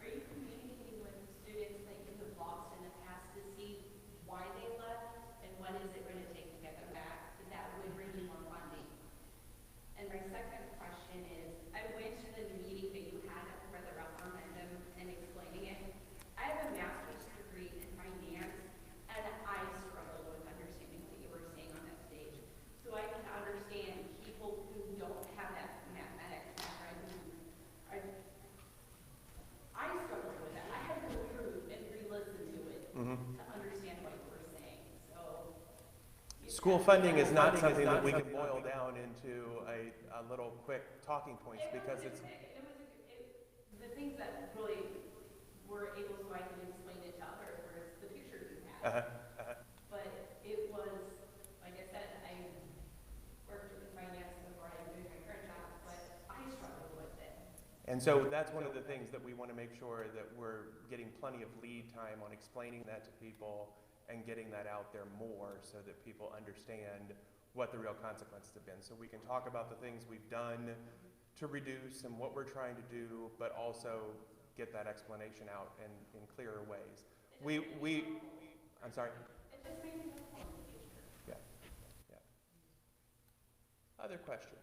are you communicating with students that you have lost in the past to see why they left, and what is it going to take to get them back? Because that would bring you more funding. And my second question is, I went to the meeting that you had for the referendum and explaining it. I have a master's degree in finance, and I struggled with understanding what you were saying on that stage. So I can understand people who don't have that mathematics background. I struggled with that. I had to go through and re-listen to it to understand what you were saying. So School funding is not something that we can boil down into a little quick talking points, because it's the things that really were able, so I can explain it to others, were the pictures you had. But it was, like I said, I worked in finance before I was doing my current job, but I struggled with it. And so that's one of the things that we want to make sure that we're getting plenty of lead time on explaining that to people and getting that out there more so that people understand what the real consequences have been. So we can talk about the things we've done to reduce and what we're trying to do, but also get that explanation out in clearer ways. I'm sorry? It just made me helpful in the future. Yeah. Other questions?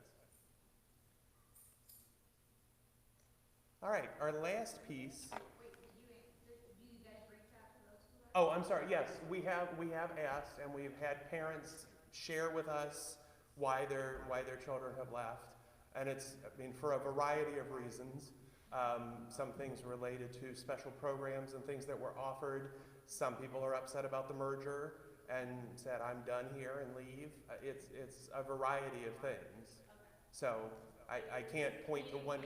All right, our last piece. Wait, do you guys reach out to those who are? Oh, I'm sorry. Yes, we have asked, and we've had parents share with us why their children have left, and it's, I mean, for a variety of reasons. Some things related to special programs and things that were offered. Some people are upset about the merger and said, "I'm done here," and leave. It's a variety of things. So I can't point to one.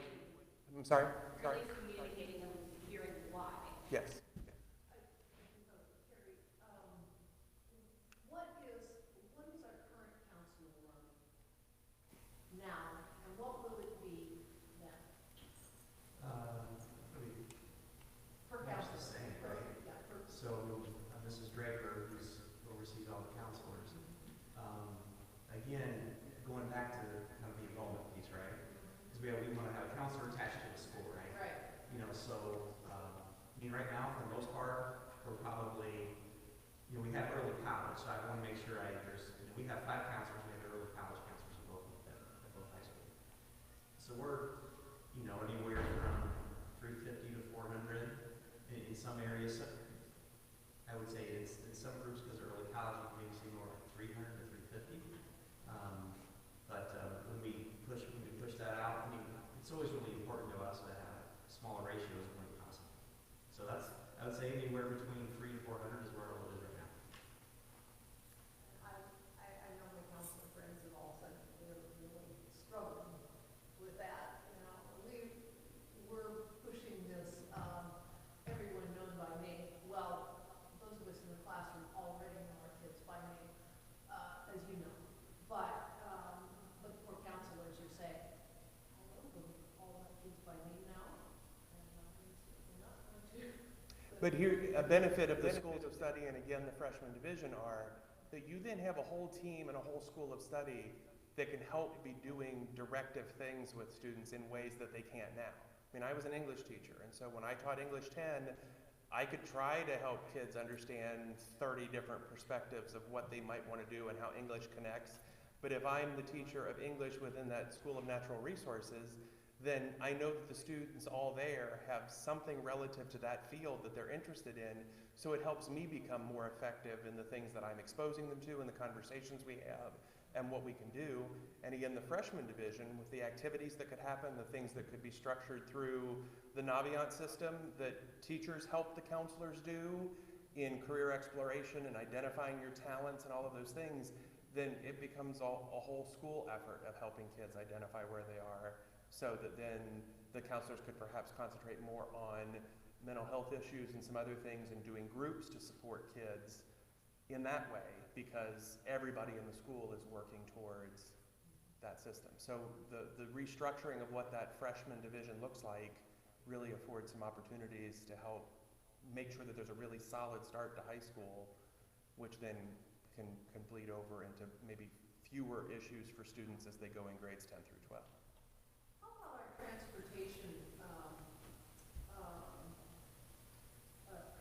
I'm sorry. Or at least communicating and hearing why. Yes. Carrie, what is our current counseling run now, and what will it be then? Per Much the counselor? same, right? Yeah, per. So, Mrs. Draper, who oversees all the counselors, again, going back to kind of the enrollment piece, right? Because we want to have a counselor attached to the school, right? Right. You know, so, I mean, right now, for the most part, we're probably, you know, we have early college, so I want to make sure we have 5 counselors, we have early college counselors at both high schools. So we're, you know, anywhere from 350 to 400 in some areas. I would say in some groups, because they're early college, you can maybe see more like 300 to 350. When we push that out, I mean, it's always really important to us to have smaller ratios when possible. So I would say anywhere between 300 to 400 is where it is right now. I know my counselor friends have all said they're really struggling with that, you know. We're pushing this, everyone knows by name. Well, those of us in the classroom already know our kids by name, as you know. But for counselors are saying, I know them all our kids by name now, and we're not going to. But here, a benefit of the schools of study, and again, the freshman division, are that you then have a whole team and a whole school of study that can help be doing directive things with students in ways that they can't now. I mean, I was an English teacher, and so when I taught English 10, I could try to help kids understand 30 different perspectives of what they might want to do and how English connects. But if I'm the teacher of English within that School of Natural Resources, then I know that the students all there have something relative to that field that they're interested in, so it helps me become more effective in the things that I'm exposing them to and the conversations we have and what we can do. And again, the freshman division, with the activities that could happen, the things that could be structured through the Navient system that teachers help the counselors do in career exploration and identifying your talents and all of those things, then it becomes a whole school effort of helping kids identify where they are, so that then the counselors could perhaps concentrate more on mental health issues and some other things, and doing groups to support kids in that way, because everybody in the school is working towards that system. So the restructuring of what that freshman division looks like really affords some opportunities to help make sure that there's a really solid start to high school, which then can bleed over into maybe fewer issues for students as they go in grades 10 through 12. How about our transportation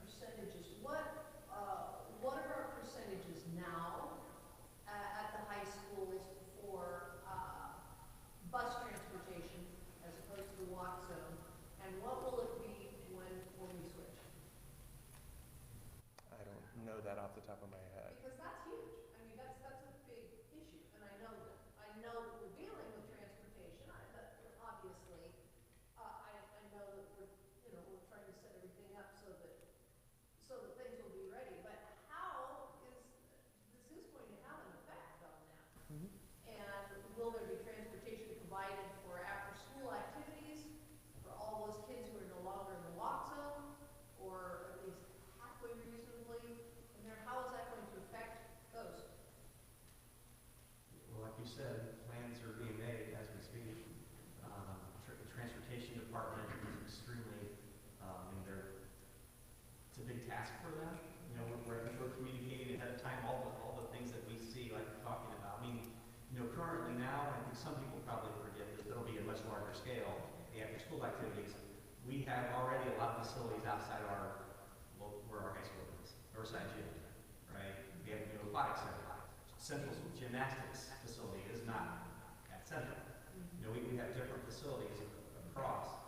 percentages? What are our percentages now at the high schools for bus transportation as opposed to the walk zone? And what will it be when we switch? I don't know that off the top of my head. Because that's huge. I mean, that's a big issue, and I know that we're dealing with transportation. Obviously, I know that we're trying to set everything up so that things will be ready. But this is going to have an effect on that. Mm-hmm. And will there be transportation provided for after-school activities for all those kids who are no longer in the walk zone, or at least halfway reasonably in there? How is that going to affect those? Well, like you said, plans are being made as we speak. The transportation department is extremely, it's a big task for them. You know, we're communicating ahead of time all the things that we see, like you're talking about. I mean, you know, currently now, I think some people probably forget that there'll be a much larger scale, the after-school activities. We have already a lot of facilities outside of where our high school is, Northside Gym, right? We have a new aquatic center. Central Gymnastics facility is not at Central. You know, we have different facilities across.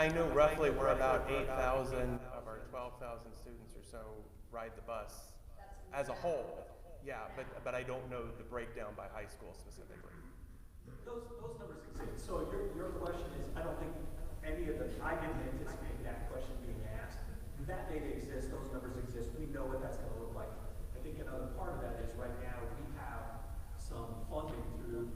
I know roughly we're about 8,000 of our 12,000 students or so ride the bus as a whole. Yeah, but I don't know the breakdown by high school specifically. Those numbers exist. So your question is, I don't think any of the, I didn't anticipate that question being asked. That data exists, those numbers exist, we know what that's gonna look like. I think another part of that is right now we have some funding through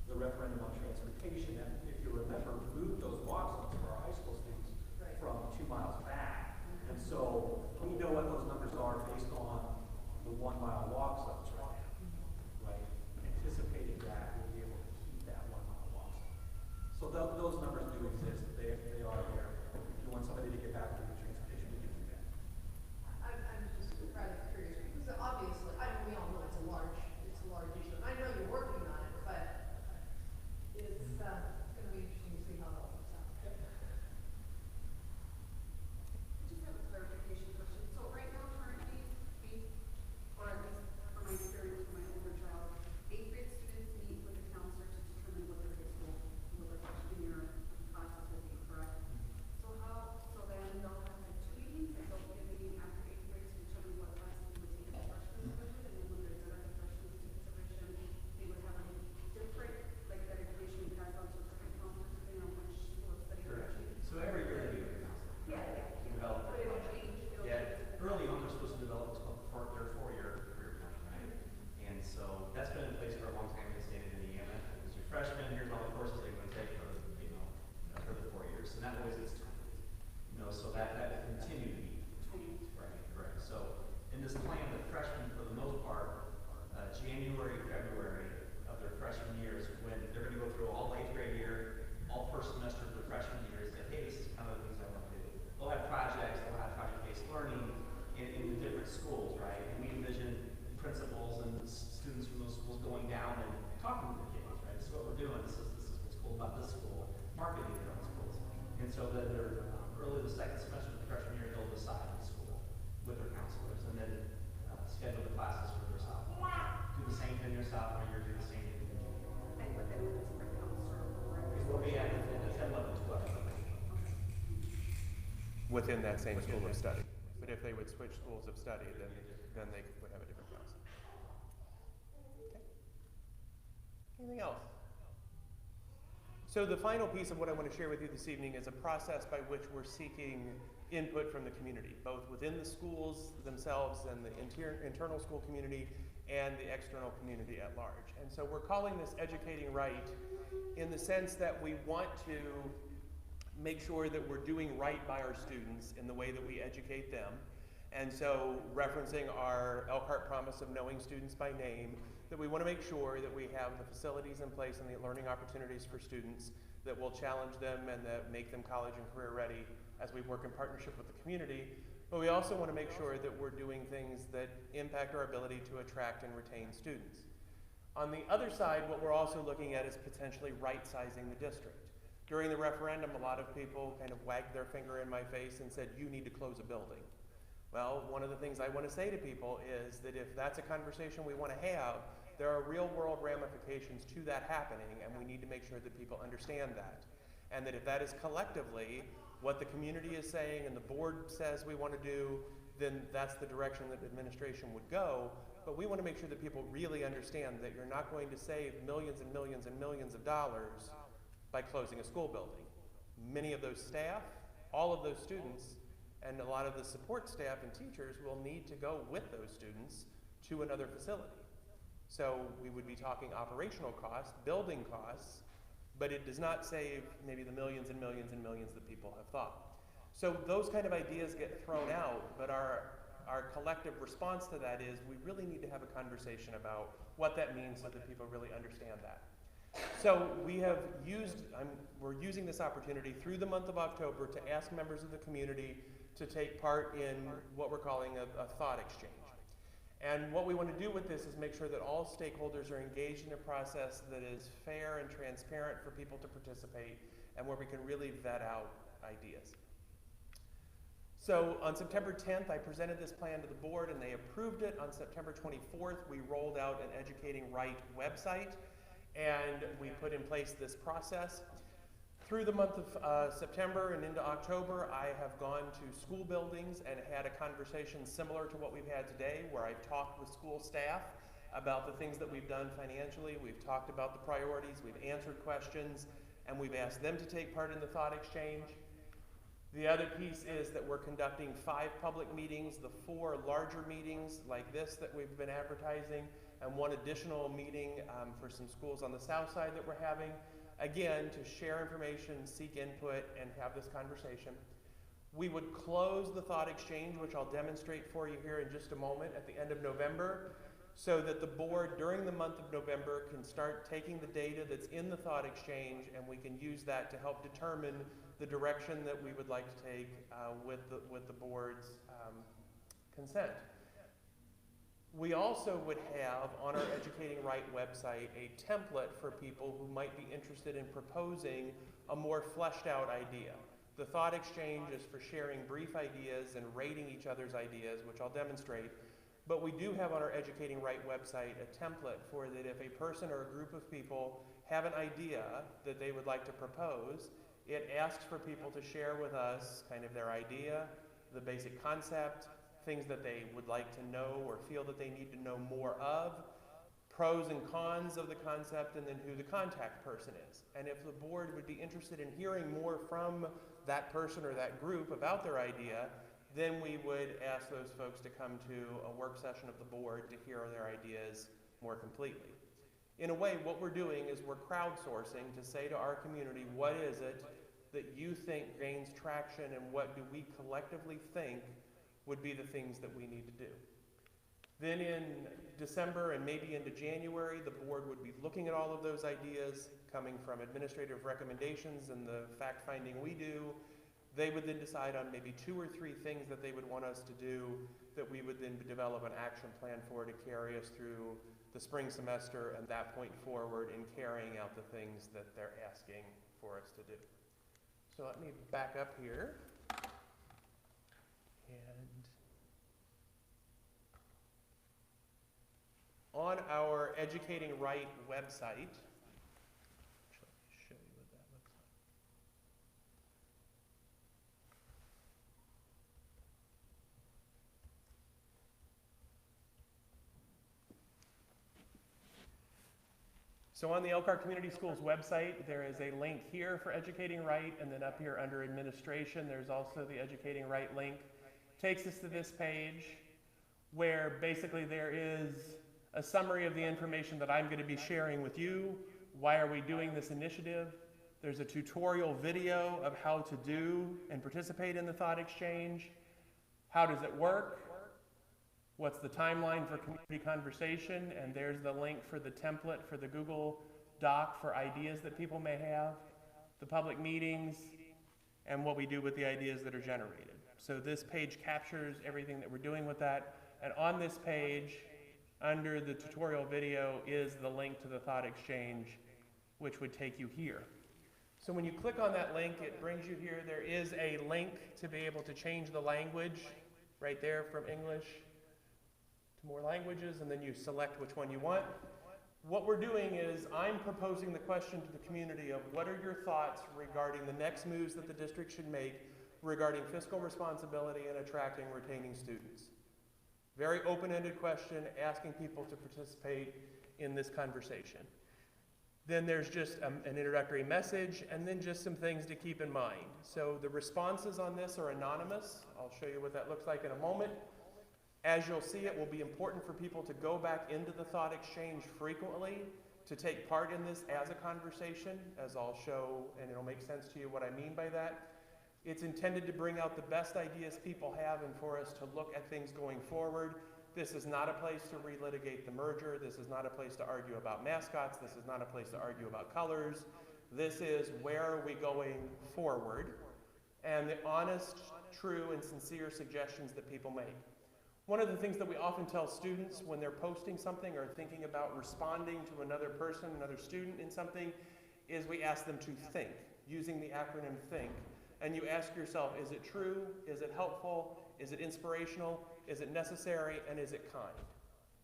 the referendum on transportation that, if you remember, moved those walk zones for our high school students from 2 miles back. And so we know what those numbers are based on the 1 mile walk zones right now, right? Anticipating that we'll be able to keep that 1 mile walk zone. So those numbers do exist, they are there. If you want somebody to get back to the transportation, we can do that. I'm just rather curious, because obviously, I mean, we all know it's a large issue. I know you're working on it, but it's gonna be interesting to see how it all works out. I just have a clarification question. So right now, currently, or at least from my experience with my older child, 8th grade students meet with a counselor to determine what their high school will look like in your process would be, correct? So then they'll have like 2 meetings, and they'll be a meeting after 8th grade to determine what classes would take the freshman budget, and then when there's other freshmen to consideration, they would have a different, like that information passed on to different counselors depending on which school of study they're Correct. choosing. So every year they do a counseling. Yeah. Develop But their it'll budget. change. It'll Yeah, change. early on, they're supposed to develop what's called their 4-year career plan, right? And so that's been in place for a long time, it's stated in the EMF. As your freshman, here's all the courses they're going to take for, for the 4 years. And that always is tweaked. So that will continue to be tweaked, right? Correct. So in this plan, the freshmen, for the most part, January, February of their freshman years, when they're going to go through all 8th grade year, all first semester of their freshman year, say, hey, this is kind of the things I want to do. They'll have projects, they'll have project-based learning in the different schools, right? And we envision principals and students from those schools going down and talking to the kids, right? This is what we're doing. This is what's cool about this school, marketing their own schools. And so that they're early the second semester of the freshman year, they'll decide the school with their counselors, and then schedule the classes for their sophomore. Do the same thing your sophomore year, do the same thing your junior year. And within a different counselor or It will be at the 10, 11, 12. Within that same school of study. But if they would switch schools of study, then they would have a different counselor. Okay. Anything else? So the final piece of what I want to share with you this evening is a process by which we're seeking input from the community, both within the schools themselves and the internal school community and the external community at large. And so we're calling this Educating Right in the sense that we want to make sure that we're doing right by our students in the way that we educate them. And so referencing our Elkhart promise of knowing students by name, that we want to make sure that we have the facilities in place and the learning opportunities for students that will challenge them and that make them college and career ready as we work in partnership with the community. But we also want to make sure that we're doing things that impact our ability to attract and retain students. On the other side, what we're also looking at is potentially right-sizing the district. During the referendum, a lot of people kind of wagged their finger in my face and said, you need to close a building. Well, one of the things I want to say to people is that if that's a conversation we want to have, there are real-world ramifications to that happening, and we need to make sure that people understand that. And that if that is collectively what the community is saying and the board says we want to do, then that's the direction that administration would go. But we want to make sure that people really understand that you're not going to save millions and millions and millions of dollars by closing a school building. Many of those staff, all of those students, and a lot of the support staff and teachers will need to go with those students to another facility. So we would be talking operational costs, building costs, but it does not save maybe the millions and millions and millions that people have thought. So those kind of ideas get thrown out, but our collective response to that is we really need to have a conversation about what that means so that people really understand that. So we have we're using this opportunity through the month of October to ask members of the community to take part in what we're calling a thought exchange. And what we want to do with this is make sure that all stakeholders are engaged in a process that is fair and transparent for people to participate and where we can really vet out ideas. So on September 10th, I presented this plan to the board and they approved it. On September 24th, we rolled out an Educating Right website and we put in place this process. Through the month of September and into October, I have gone to school buildings and had a conversation similar to what we've had today, where I've talked with school staff about the things that we've done financially. We've talked about the priorities, we've answered questions, and we've asked them to take part in the thought exchange. The other piece is that we're conducting 5 public meetings, the 4 larger meetings like this that we've been advertising, and 1 additional meeting for some schools on the south side that we're having, again, to share information, seek input, and have this conversation. We would close the thought exchange, which I'll demonstrate for you here in just a moment, at the end of November, so that the board during the month of November can start taking the data that's in the thought exchange, and we can use that to help determine the direction that we would like to take with the board's consent. We also would have on our Educating Right website a template for people who might be interested in proposing a more fleshed out idea. The thought exchange is for sharing brief ideas and rating each other's ideas, which I'll demonstrate. But we do have on our Educating Right website a template for that if a person or a group of people have an idea that they would like to propose, it asks for people to share with us kind of their idea, the basic concept, things that they would like to know or feel that they need to know more of, pros and cons of the concept, and then who the contact person is. And if the board would be interested in hearing more from that person or that group about their idea, then we would ask those folks to come to a work session of the board to hear their ideas more completely. In a way, what we're doing is we're crowdsourcing to say to our community, what is it that you think gains traction, and what do we collectively think would be the things that we need to do. Then in December and maybe into January, the board would be looking at all of those ideas coming from administrative recommendations and the fact finding we do. They would then decide on maybe 2 or 3 things that they would want us to do that we would then develop an action plan for to carry us through the spring semester and that point forward in carrying out the things that they're asking for us to do. So let me back up here. And on our Educating Right website, actually, let me show you what that looks like. So on the Elkhart Community Schools website, there is a link here for Educating Right, and then up here under Administration, there's also the Educating Right link. Takes us to this page where basically there is a summary of the information that I'm going to be sharing with you. Why are we doing this initiative? There's a tutorial video of how to do and participate in the thought exchange. How does it work? What's the timeline for community conversation? And there's the link for the template for the Google Doc for ideas that people may have, the public meetings, and what we do with the ideas that are generated. So this page captures everything that we're doing with that. And on this page, under the tutorial video, is the link to the thought exchange, which would take you here. So when you click on that link, it brings you here. There is a link to be able to change the language right there from English to more languages, and then you select which one you want. What we're doing is I'm proposing the question to the community of what are your thoughts regarding the next moves that the district should make regarding fiscal responsibility and attracting and retaining students. Very open-ended question, asking people to participate in this conversation. Then there's just an introductory message, and then just some things to keep in mind. So the responses on this are anonymous. I'll show you what that looks like in a moment. As you'll see, it will be important for people to go back into the thought exchange frequently to take part in this as a conversation, as I'll show, and it'll make sense to you what I mean by that. It's intended to bring out the best ideas people have and for us to look at things going forward. This is not a place to relitigate the merger. This is not a place to argue about mascots. This is not a place to argue about colors. This is where are we going forward, and the honest, true, and sincere suggestions that people make. One of the things that we often tell students when they're posting something or thinking about responding to another person, another student in something, is we ask them to think, using the acronym THINK. And you ask yourself, is it true? Is it helpful? Is it inspirational? Is it necessary? And is it kind?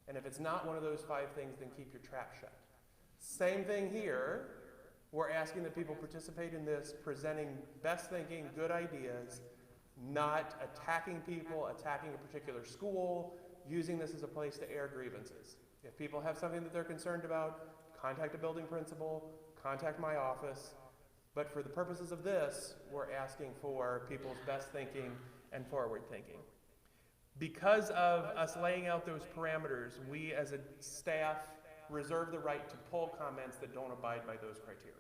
And if it's not one of those 5 things, then keep your trap shut. Same thing here. We're asking that people participate in this, presenting best thinking, good ideas, not attacking people, attacking a particular school, using this as a place to air grievances. If people have something that they're concerned about, contact a building principal, contact my office. But for the purposes of this, we're asking for people's best thinking and forward thinking. Because of us laying out those parameters, we as a staff reserve the right to pull comments that don't abide by those criteria.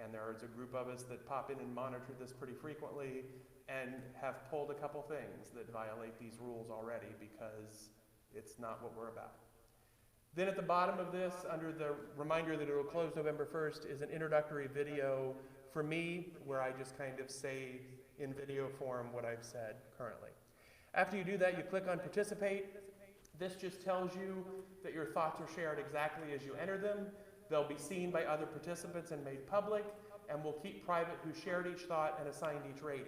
And there's a group of us that pop in and monitor this pretty frequently and have pulled a couple things that violate these rules already because it's not what we're about. Then at the bottom of this, under the reminder that it will close November 1st, is an introductory video for me where I just kind of say in video form what I've said currently. After you do that, you click on participate. This just tells you that your thoughts are shared exactly as you enter them. They'll be seen by other participants and made public, and we'll keep private who shared each thought and assigned each rating.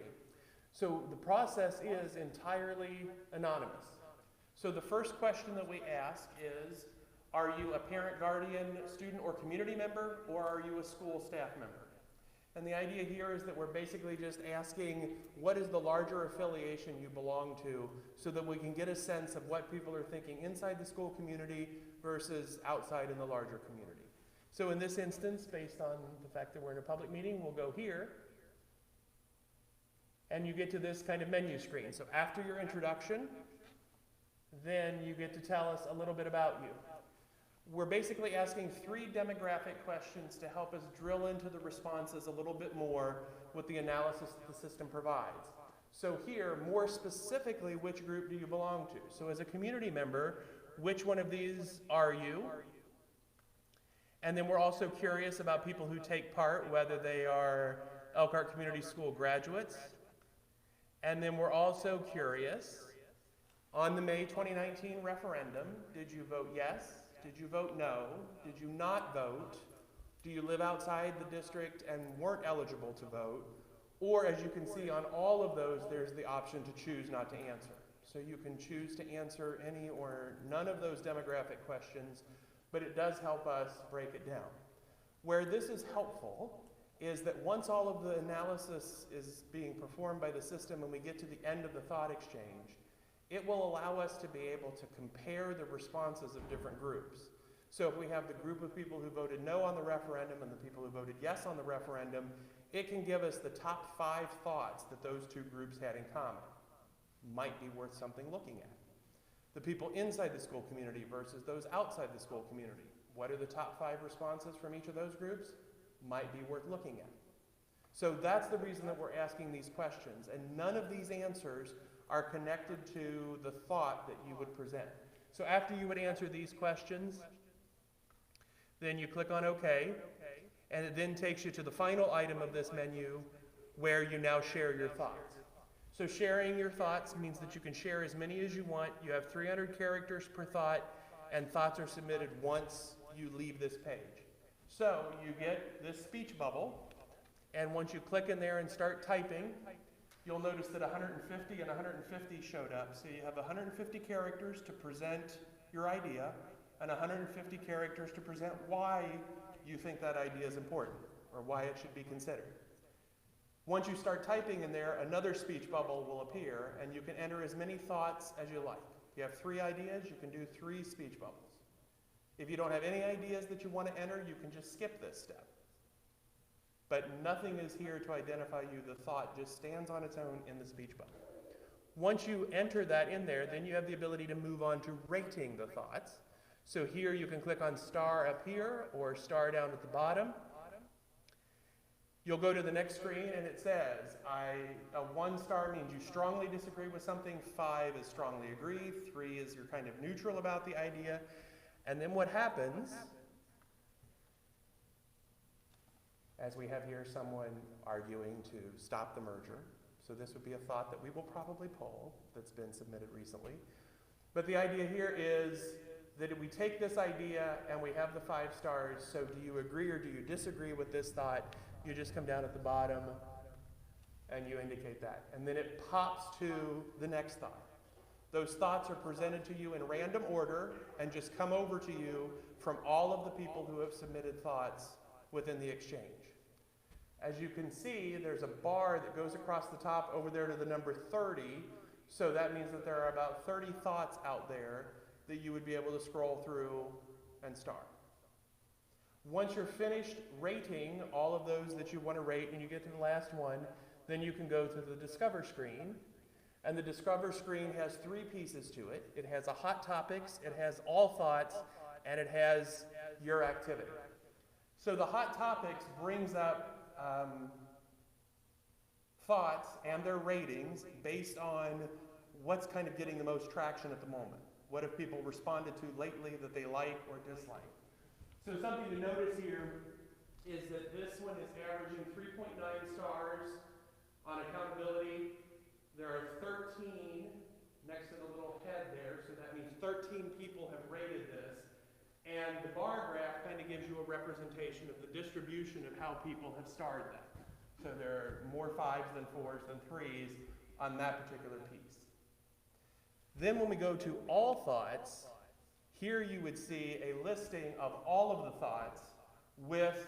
So the process is entirely anonymous. So the first question that we ask is, are you a parent, guardian, student, or community member, or are you a school staff member? And the idea here is that we're basically just asking, what is the larger affiliation you belong to, so that we can get a sense of what people are thinking inside the school community versus outside in the larger community. So in this instance, based on the fact that we're in a public meeting, we'll go here, and you get to this kind of menu screen. So after your introduction, then you get to tell us a little bit about you. We're basically asking 3 demographic questions to help us drill into the responses a little bit more with the analysis that the system provides. So here, more specifically, which group do you belong to? So as a community member, which one of these are you? And then we're also curious about people who take part, whether they are Elkhart Community School graduates. And then we're also curious, on the May 2019 referendum, did you vote yes? Did you vote no? Did you not vote? Do you live outside the district and weren't eligible to vote? Or as you can see on all of those, there's the option to choose not to answer. So you can choose to answer any or none of those demographic questions, but it does help us break it down. Where this is helpful is that once all of the analysis is being performed by the system and we get to the end of the thought exchange, it will allow us to be able to compare the responses of different groups. So if we have the group of people who voted no on the referendum and the people who voted yes on the referendum, it can give us the top 5 thoughts that those 2 groups had in common. Might be worth something looking at. The people inside the school community versus those outside the school community. What are the top 5 responses from each of those groups? Might be worth looking at. So that's the reason that we're asking these questions, and none of these answers are connected to the thought that you would present. So after you would answer these questions, then you click on OK, and it then takes you to the final item of this menu where you now share your thoughts. So sharing your thoughts means that you can share as many as you want. You have 300 characters per thought, and thoughts are submitted once you leave this page. So you get this speech bubble, and once you click in there and start typing, you'll notice that 150 and 150 showed up. So you have 150 characters to present your idea, and 150 characters to present why you think that idea is important, or why it should be considered. Once you start typing in there, another speech bubble will appear, and you can enter as many thoughts as you like. If you have 3 ideas, you can do 3 speech bubbles. If you don't have any ideas that you want to enter, you can just skip this step. But nothing is here to identify you. The thought just stands on its own in the speech bubble. Once you enter that in there, then you have the ability to move on to rating the thoughts. So here you can click on star up here or star down at the bottom. You'll go to the next screen and it says, a 1 star means you strongly disagree with something, 5 is strongly agree, 3 is you're kind of neutral about the idea. And then what happens, as we have here someone arguing to stop the merger, so this would be a thought that we will probably poll that's been submitted recently. But the idea here is that if we take this idea and we have the 5 stars, so do you agree or do you disagree with this thought? You just come down at the bottom and you indicate that. And then it pops to the next thought. Those thoughts are presented to you in random order and just come over to you from all of the people who have submitted thoughts within the exchange. As you can see, there's a bar that goes across the top over there to the number 30, so that means that there are about 30 thoughts out there that you would be able to scroll through and star. Once you're finished rating all of those that you want to rate and you get to the last one, then you can go to the Discover screen. And the Discover screen has 3 pieces to it. It has a Hot Topics, it has All Thoughts, and it has Your Activity. So the Hot Topics brings up thoughts and their ratings based on what's kind of getting the most traction at the moment. What have people responded to lately that they like or dislike? So something to notice here is that this one is averaging 3.9 stars on accountability. There are 13 next to the little head there, so that means 13 people have rated this. And the bar graph kind of gives you a representation of the distribution of how people have starred that. So there are more 5s than 4s than 3s on that particular piece. Then when we go to All Thoughts, here you would see a listing of all of the thoughts with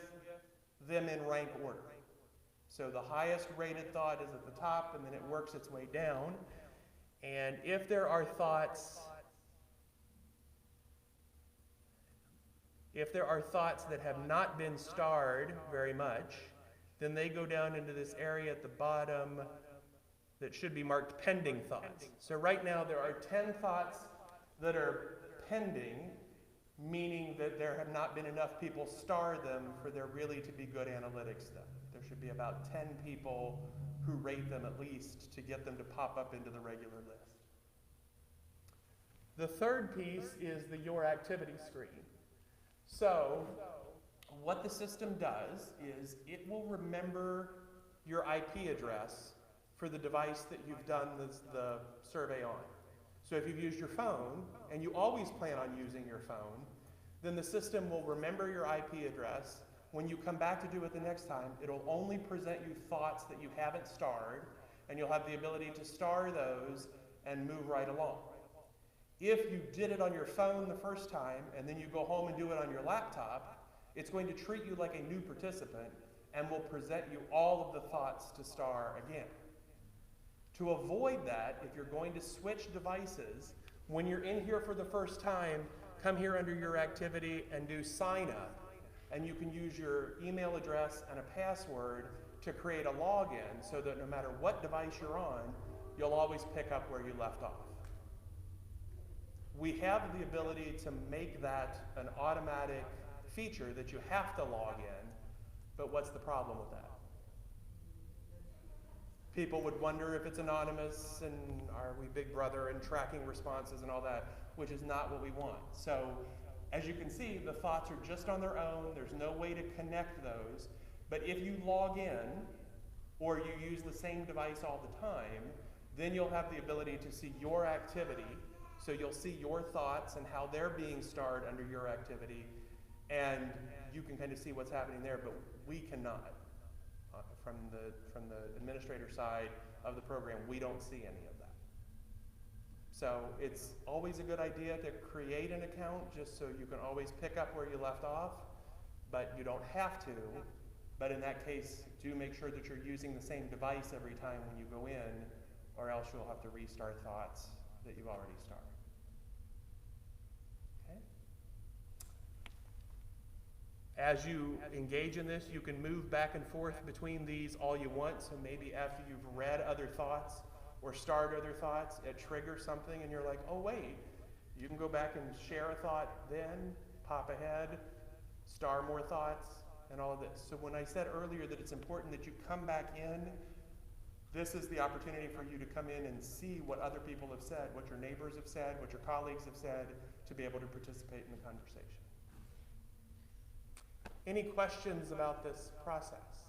them in rank order. So the highest rated thought is at the top, and then it works its way down. And if there are thoughts that have not been starred very much, then they go down into this area at the bottom that should be marked pending thoughts. So right now there are 10 thoughts that are pending, meaning that there have not been enough people star them for there really to be good analytics done. There should be about 10 people who rate them at least to get them to pop up into the regular list. The third piece is the Your Activity screen. So what the system does is it will remember your IP address for the device that you've done the survey on. So if you've used your phone, and you always plan on using your phone, then the system will remember your IP address. When you come back to do it the next time, it'll only present you thoughts that you haven't starred, and you'll have the ability to star those and move right along. If you did it on your phone the first time, and then you go home and do it on your laptop, it's going to treat you like a new participant and will present you all of the thoughts to star again. To avoid that, if you're going to switch devices, when you're in here for the first time, come here under Your Activity and do Sign Up. And you can use your email address and a password to create a login so that no matter what device you're on, you'll always pick up where you left off. We have the ability to make that an automatic feature that you have to log in, but what's the problem with that? People would wonder if it's anonymous and are we Big Brother and tracking responses and all that, which is not what we want. So as you can see, the thoughts are just on their own. There's no way to connect those. But if you log in or you use the same device all the time, then you'll have the ability to see your activity. So you'll see your thoughts and how they're being starred under your activity, and you can kind of see what's happening there, but we cannot. From the administrator side of the program, we don't see any of that. So it's always a good idea to create an account just so you can always pick up where you left off, but you don't have to. But in that case, do make sure that you're using the same device every time when you go in, or else you'll have to restart thoughts that you've already started. Okay? As you engage in this, you can move back and forth between these all you want. So maybe after you've read other thoughts or starred other thoughts, it triggers something and you're like, oh wait, you can go back and share a thought then, pop ahead, star more thoughts, and all of this. So when I said earlier that it's important that you come back in, this is the opportunity for you to come in and see what other people have said, what your neighbors have said, what your colleagues have said, to be able to participate in the conversation. Any questions about this process?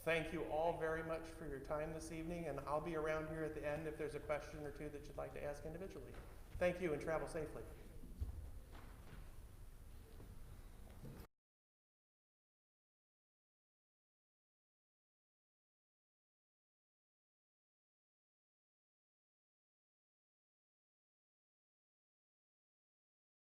Thank you all very much for your time this evening, and I'll be around here at the end if there's a question or two that you'd like to ask individually. Thank you and travel safely.